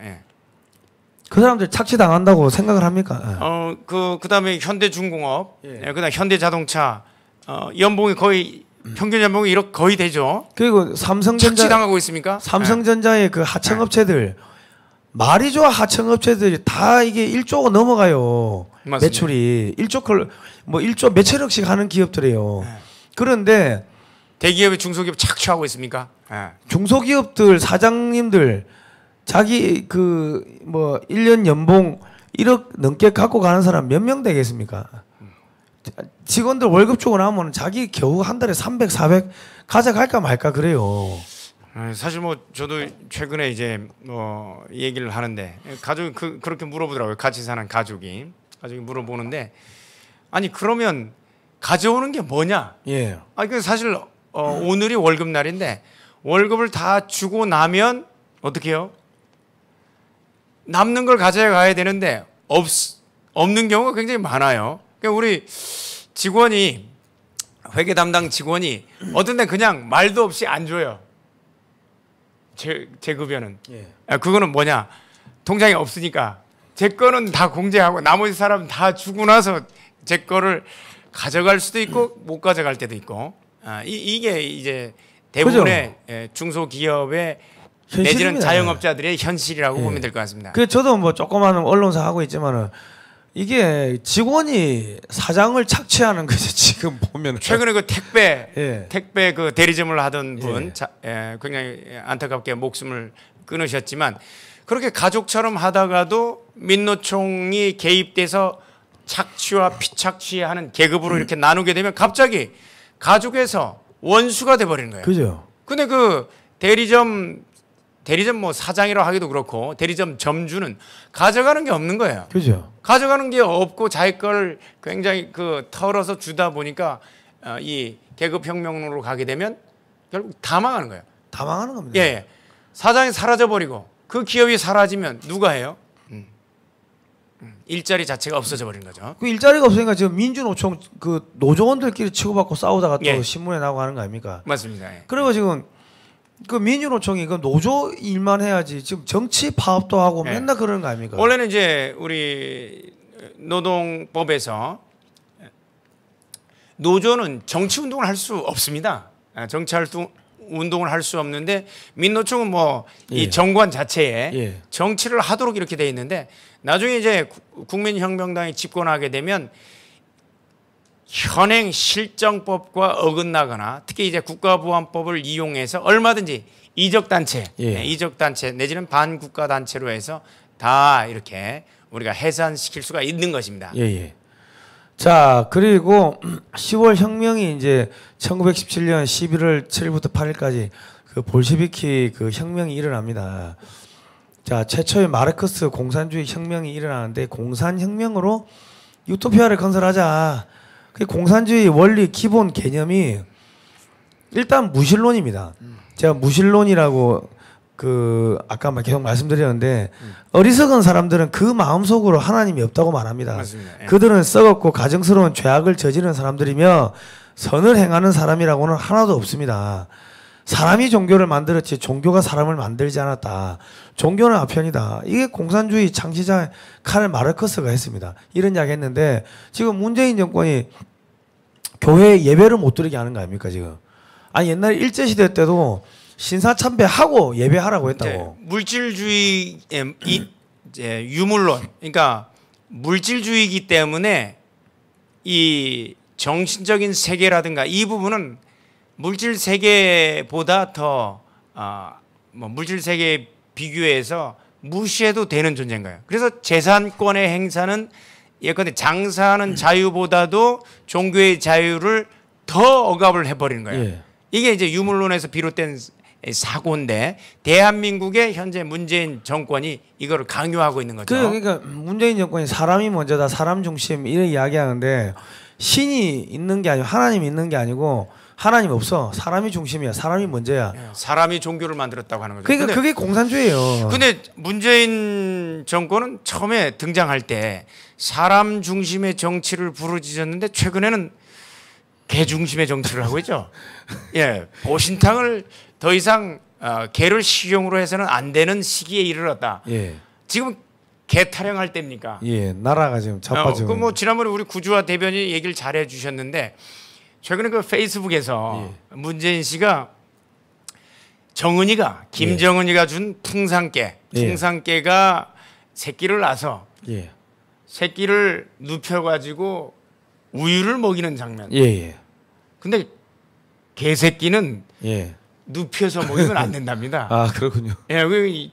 그 사람들 착취당한다고 생각을 합니까? 그다음에 현대중공업, 그다음 현대자동차 연봉이 거의 평균 연봉이 1억 거의 되죠. 그리고 착취당하고 있습니까? 삼성전자의 그 하청업체들 말이 좋아 하청업체들이 다 이게 1조가 넘어가요. 맞습니다. 매출이 1조 몇천억씩 하는 기업들이에요. 그런데 대기업의 중소기업 착취하고 있습니까? 중소기업들 사장님들 자기 1년 연봉 1억 넘게 갖고 가는 사람 몇 명 되겠습니까? 직원들 월급 주고 나면 자기 겨우 한 달에 300, 400 가져갈까 말까 그래요. 사실 저도 최근에 이제 얘기를 하는데 가족이 그렇게 물어보더라고요. 같이 사는 가족이 물어보는데 아니 그러면 가져오는 게 뭐냐? 사실 오늘이 월급 날인데 월급을 다 주고 나면 어떻게 해요? 남는 걸 가져가야 되는데 없는 경우가 굉장히 많아요. 그러니까 우리 직원이 회계 담당 직원이 어떤 데 그냥 말도 없이 안 줘요. 제 급여는. 그거는 뭐냐? 통장에 없으니까 제 거는 다 공제하고 나머지 사람은 다 주고 나서 제 거를 가져갈 수도 있고 못 가져갈 때도 있고. 이게 이제 대부분의 중소기업의 내지는 자영업자들의 현실이라고 보면 될 것 같습니다. 저도 조그마한 언론사 하고 있지만은 이게 직원이 사장을 착취하는 거죠. 지금 보면 최근에 그 택배 그 대리점을 하던 분 굉장히 안타깝게 목숨을 끊으셨지만 그렇게 가족처럼 하다가도 민노총이 개입돼서 착취와 피착취하는 계급으로 이렇게 나누게 되면 갑자기 가족에서 원수가 돼버리는 거예요. 그죠. 근데 그 대리점 뭐 사장이라고 하기도 그렇고 대리점 점주는 가져가는 게 없는 거예요. 그죠. 가져가는 게 없고 자기 걸 굉장히 그 털어서 주다 보니까 이 계급 혁명으로 가게 되면 결국 다 망하는 거예요. 다 망하는 겁니다. 예. 사장이 사라져 버리고 그 기업이 사라지면 누가 해요? 일자리 자체가 없어져 버린 거죠. 그 일자리가 없으니까 지금 민주노총 그 노조원들끼리 치고받고 싸우다가 또 신문에 나오고 하는 거 아닙니까? 맞습니다. 예. 그리고 지금 그 민주노총이 그 노조 일만 해야지 지금 정치 파업도 하고 맨날 그러는 거 아닙니까? 원래는 이제 우리 노동법에서 노조는 정치 운동을 할 수 없습니다. 정치 운동을 할 수 없는데 민노총은 뭐 이 정관 자체에 정치를 하도록 이렇게 돼 있는데 나중에 이제 국민혁명당이 집권하게 되면 현행 실정법과 어긋나거나 특히 이제 국가보안법을 이용해서 얼마든지 이적단체 내지는 반국가단체로 해서 다 이렇게 우리가 해산시킬 수가 있는 것입니다. 자, 그리고 10월 혁명이 이제 1917년 11월 7일부터 8일까지 그 볼시비키 그 혁명이 일어납니다. 자, 최초의 마르크스 공산주의 혁명이 일어나는데 공산혁명으로 유토피아를 건설하자. 그 공산주의 원리 기본 개념이 일단 무신론입니다. 제가 무신론이라고 그 아까 계속 말씀드렸는데 어리석은 사람들은 그 마음속으로 하나님이 없다고 말합니다. 맞습니다. 그들은 썩었고 가증스러운 죄악을 저지르는 사람들이며 선을 행하는 사람이라고는 하나도 없습니다. 사람이 종교를 만들었지 종교가 사람을 만들지 않았다. 종교는 아편이다. 이게 공산주의 창시자 카를 마르크스가 했습니다. 이런 이야기 했는데 지금 문재인 정권이 교회에 예배를 못 드리게 하는 거 아닙니까 지금? 아니 옛날 일제시대 때도 신사참배하고 예배하라고 했다고. 물질주의 유물론 그러니까 물질주의이기 때문에 이 정신적인 세계라든가 이 부분은 물질 세계보다 더 물질 세계에 비교해서 무시해도 되는 존재인 거예요. 그래서 재산권의 행사는 예컨대 장사하는 자유보다도 종교의 자유를 더 억압을 해버리는 거예요. 이게 이제 유물론에서 비롯된 사고인데 대한민국의 현재 문재인 정권이 이거를 강요하고 있는 거죠. 그러니까 문재인 정권이 사람이 먼저다, 사람 중심 이런 이야기하는데 신이 있는 게 아니고 하나님이 있는 게 아니고 하나님 없어. 사람이 중심이야. 사람이 먼저야. 사람이 종교를 만들었다고 하는 거죠. 그러니까 그게 공산주의예요. 근데 문재인 정권은 처음에 등장할 때 사람 중심의 정치를 부르짖었는데 최근에는 개 중심의 정치를 하고 있죠. 보신탕을 더 이상 개를 식용으로 해서는 안 되는 시기에 이르렀다. 지금 개 타령할 때입니까? 나라가 지금 자빠지고. 뭐 지난번에 우리 구주화 대변인이 얘기를 잘해 주셨는데 최근에 그 페이스북에서 문재인 씨가 김정은이가 준 풍산개가 새끼를 낳아서 새끼를 눕혀가지고 우유를 먹이는 장면. 근데 개새끼는 눕혀서 먹이면 안 된답니다. 아 그렇군요.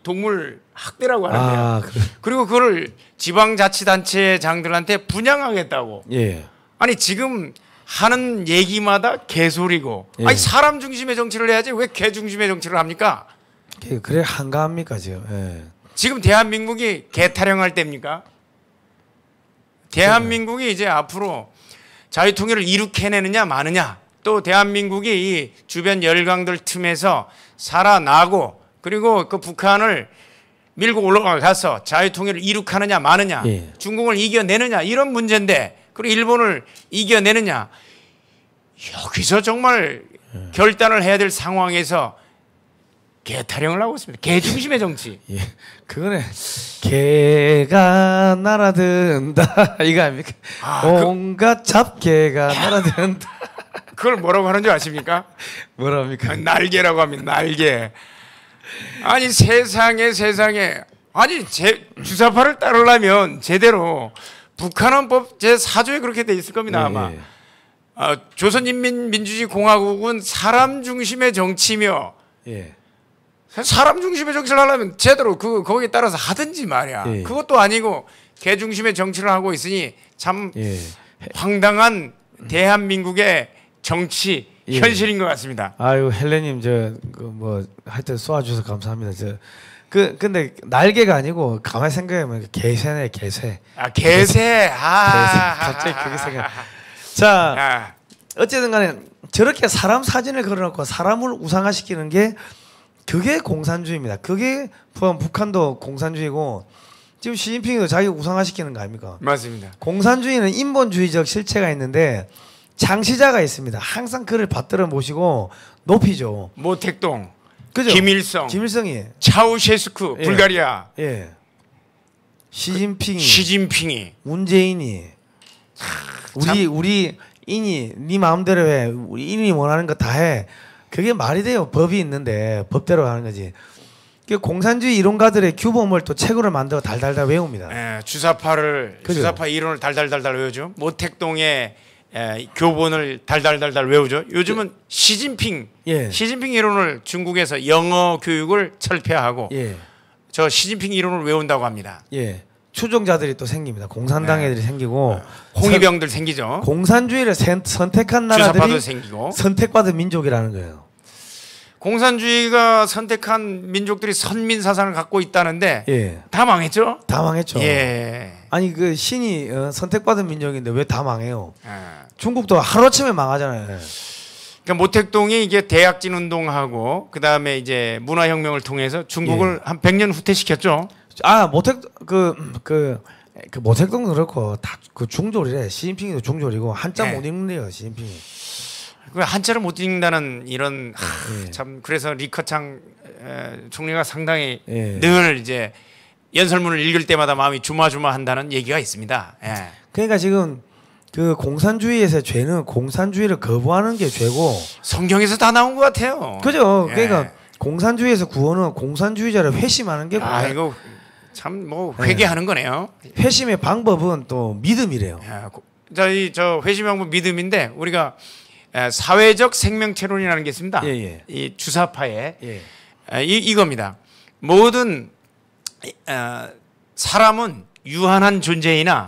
동물 학대라고 하는데요. 그리고 그걸 지방자치단체장들한테 분양하겠다고. 아니 지금 하는 얘기마다 개소리고. 아니 사람 중심의 정치를 해야지 왜 개 중심의 정치를 합니까? 그래 한가합니까 지금? 지금 대한민국이 개 타령할 때입니까? 대한민국이 이제 앞으로 자유통일을 이룩해내느냐 마느냐, 또 대한민국이 이 주변 열강들 틈에서 살아나고 그리고 그 북한을 밀고 올라가서 자유통일을 이룩하느냐 마느냐, 중국을 이겨내느냐 이런 문제인데, 그리고 일본을 이겨내느냐, 여기서 정말 결단을 해야 될 상황에서 개 타령을 하고 있습니다. 개 중심의 정치. 그거네. 개가 날아든다 이거 아닙니까? 온갖 잡개가 날아든다. 그걸 뭐라고 하는 줄 아십니까? 뭐라고 합니까? 날개라고 합니다. 날개. 아니 세상에 아니 주사파를 따르려면 제대로 북한헌법 제4조에 그렇게 돼 있을 겁니다. 아마. 조선인민민주주의공화국은 사람 중심의 정치며 사람 중심의 정치를 하려면 제대로 거기에 따라서 하든지 말이야. 그것도 아니고 개 중심의 정치를 하고 있으니 참 황당한 대한민국의 정치 현실인 것 같습니다. 아유 헬레님 뭐 하여튼 쏘아주셔서 감사합니다. 근데 날개가 아니고 가만히 생각해보면 개새네 개새. 개새. 갑자기 그게 생각. 자 어쨌든간에 저렇게 사람 사진을 걸어놓고 사람을 우상화시키는 게 그게 공산주의입니다. 그게 북한도 공산주의고 지금 시진핑도 자기 우상화시키는 거 아닙니까? 맞습니다. 공산주의는 인본주의적 실체가 있는데 창시자가 있습니다. 항상 그를 받들어 모시고 높이죠. 모택동, 그죠? 김일성이, 차우셰스쿠, 불가리아, 시진핑이, 문재인이, 우리 인이 네 마음대로 해. 우리 인이 원하는 거 다 해. 그게 말이 돼요. 법이 있는데 법대로 하는 거지. 공산주의 이론가들의 규범을 또 책으로 만들어 달달달 외웁니다. 주사파 이론을 달달달달 외우죠. 모택동의 교본을 달달달달 외우죠. 요즘은 시진핑 이론을 중국에서 영어 교육을 철폐하고 저 시진핑 이론을 외운다고 합니다. 추종자들이 또 생깁니다. 공산당 애들이 생기고 홍위병들 생기죠. 공산주의를 선택한 나라들이 생기고 선택받은 민족이라는 거예요. 공산주의가 선택한 민족들이 선민 사상을 갖고 있다는데 다 망했죠? 다 망했죠. 아니 그 신이 선택받은 민족인데 왜 다 망해요? 중국도 하루아침에 망하잖아요. 그러니까 모택동이 이게 대약진 운동하고 그다음에 이제 문화혁명을 통해서 중국을 한 100년 후퇴시켰죠. 모택동도 그렇고 다 그 중졸이래. 시진핑이도 중졸이고 한자 못 읽는데요, 시진핑이. 그 한자를 못 읽는다는 이런 참 그래서 리커창 총리가 상당히 늘 이제 연설문을 읽을 때마다 마음이 주마주마한다는 얘기가 있습니다. 그러니까 지금 그 공산주의에서 죄는 공산주의를 거부하는 게 죄고 성경에서 다 나온 것 같아요. 그죠? 그러니까 공산주의에서 구원은 공산주의자를 회심하는 게 이거 참 뭐 회개하는 거네요. 회심의 방법은 또 믿음이래요. 저 회심의 방법 믿음인데 우리가 사회적 생명체론이라는 게 있습니다. 이 주사파에 이겁니다. 모든 사람은 유한한 존재이나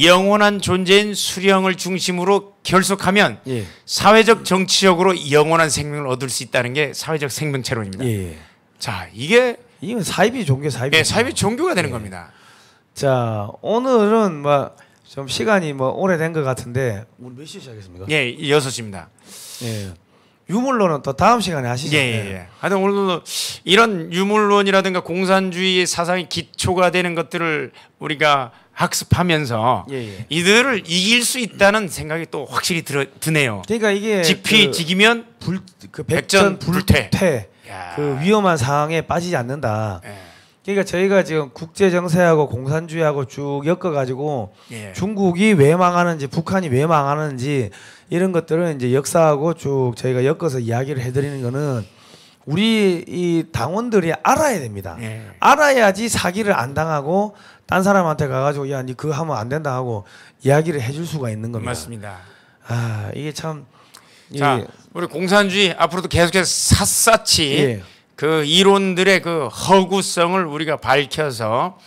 영원한 존재인 수령을 중심으로 결속하면 사회적 정치적으로 영원한 생명을 얻을 수 있다는 게 사회적 생명체론입니다. 자, 이건 사이비 종교 사이비 종교가 되는 겁니다. 자, 오늘은 뭐 좀 시간이 뭐 오래된 것 같은데 오늘 몇 시에 시작했습니까? 6시입니다. 유물론은 또 다음 시간에 하시죠. 하여튼 오늘도 이런 유물론이라든가 공산주의 사상의 기초가 되는 것들을 우리가 학습하면서 이들을 이길 수 있다는 생각이 또 확실히 드네요. 그러니까 이게 지키면 백전불퇴. 그 위험한 상황에 빠지지 않는다. 그러니까 저희가 지금 국제 정세하고 공산주의하고 쭉 엮어가지고 중국이 왜 망하는지, 북한이 왜 망하는지 이런 것들은 이제 역사하고 쭉 저희가 엮어서 이야기를 해드리는 거는 우리 이 당원들이 알아야 됩니다. 알아야지 사기를 안 당하고 딴 사람한테 가가지고 야, 니 그거 하면 안 된다 하고 이야기를 해줄 수가 있는 겁니다. 맞습니다. 이게 참. 자, 우리 공산주의 앞으로도 계속해서 삿사치 그 이론들의 그 허구성을 우리가 밝혀서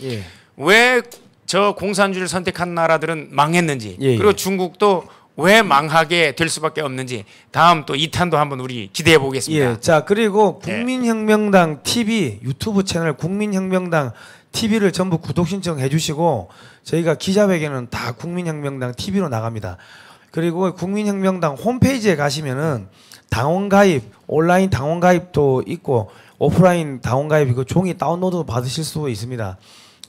왜 저 공산주의를 선택한 나라들은 망했는지 그리고 중국도 왜 망하게 될 수밖에 없는지 다음 또 2탄도 한번 우리 기대해 보겠습니다. 자, 그리고 국민혁명당 TV 유튜브 채널 국민혁명당 TV를 전부 구독 신청해 주시고 저희가 기자회견은 다 국민혁명당 TV로 나갑니다. 그리고 국민혁명당 홈페이지에 가시면은 당원 가입, 온라인 당원 가입도 있고 오프라인 당원 가입 이거 종이 다운로드 받으실 수 있습니다.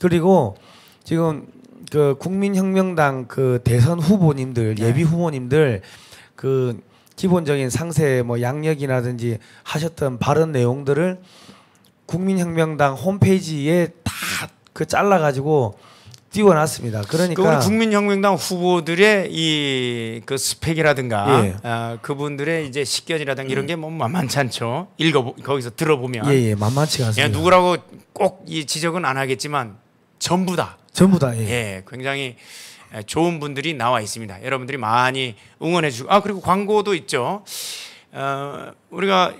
그리고 지금 그 국민혁명당 그 대선 후보님들 예비 후보님들 그 기본적인 상세 뭐 양력이라든지 하셨던 발언 내용들을 국민혁명당 홈페이지에 다 그 잘라가지고 띄워놨습니다. 그러니까 국민혁명당 후보들의 이 그 스펙이라든가 그분들의 이제 식견이라든가 이런 게 뭐 만만치 않죠. 거기서 들어보면 만만치가 않습니다. 누구라고 꼭 이 지적은 안 하겠지만 전부 다 전부 다 굉장히 좋은 분들이 나와 있습니다. 여러분들이 많이 응원해 주고 그리고 광고도 있죠. 우리가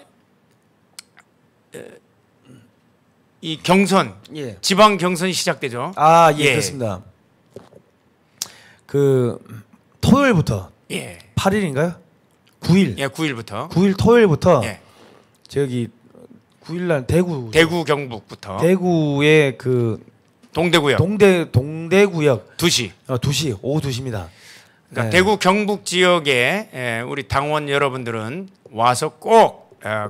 이 경선 예. 지방 경선이 시작되죠. 예, 그렇습니다. 그 토요일부터 8일인가요? 9일. 예, 9일부터. 9일 토요일부터 저기 9일날 대구 경북부터 대구의 그 동대구역 동대구역 2시 2시 오후 2시입니다. 그러니까 대구 경북 지역에 우리 당원 여러분들은 와서 꼭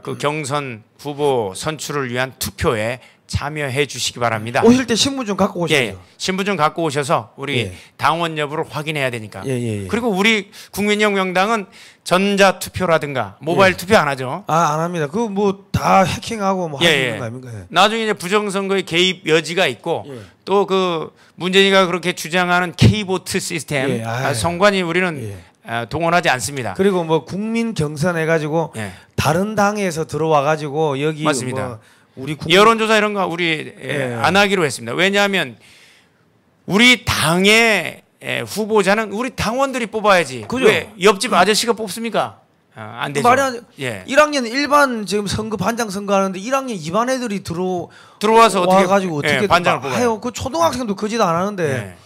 그 경선 후보 선출을 위한 투표에 참여해 주시기 바랍니다. 오실 때 신분증 갖고 오셔야 돼요. 신분증 갖고 오셔서 우리 당원 여부를 확인해야 되니까. 예. 그리고 우리 국민혁명당은 전자 투표라든가 모바일 투표 안 하죠. 안 합니다. 그거 뭐 다 해킹하고 뭐 하는 거 아닙니까? 나중에 이제 부정선거의 개입 여지가 있고 또 그 문재인이가 그렇게 주장하는 K보트 시스템 선관위 우리는 동원하지 않습니다. 그리고 뭐 국민 경선 해가지고 다른 당에서 들어와 가지고 여기 맞습니다. 뭐 우리 여론조사 이런 거 우리 안 하기로 했습니다. 왜냐하면 우리 당의 후보자는 우리 당원들이 뽑아야지. 그죠? 왜 옆집 아저씨가 뽑습니까? 안 되죠. 말이 안 돼. 1학년 일반 지금 선거 반장 선거 하는데 1학년 2반 애들이 들어와서 어떻게 가지고 어떻게 반장을 뽑아요? 그 초등학생도 거짓 안 하는데.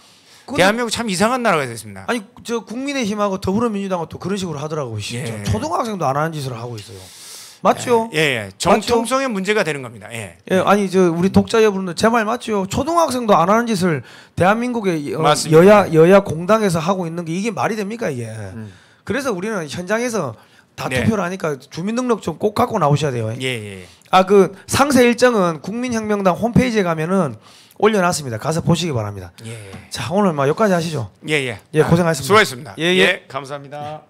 대한민국 참 이상한 나라가 됐습니다. 아니 저 국민의힘하고 더불어민주당은 또 그런 식으로 하더라고요. 초등학생도 안 하는 짓을 하고 있어요. 맞죠? 정통성의 문제가 되는 겁니다. 아니 저 우리 독자 여러분들 제 말 맞죠? 초등학생도 안 하는 짓을 대한민국의 여야 공당에서 하고 있는 게 이게 말이 됩니까 이게? 그래서 우리는 현장에서 다 투표를 하니까 주민등록증 꼭 갖고 나오셔야 돼요. 그 상세 일정은 국민혁명당 홈페이지에 가면은 올려놨습니다. 가서 보시기 바랍니다. 자 오늘 막 여기까지 하시죠. 예, 고생하셨습니다. 수고하셨습니다. 예. 감사합니다.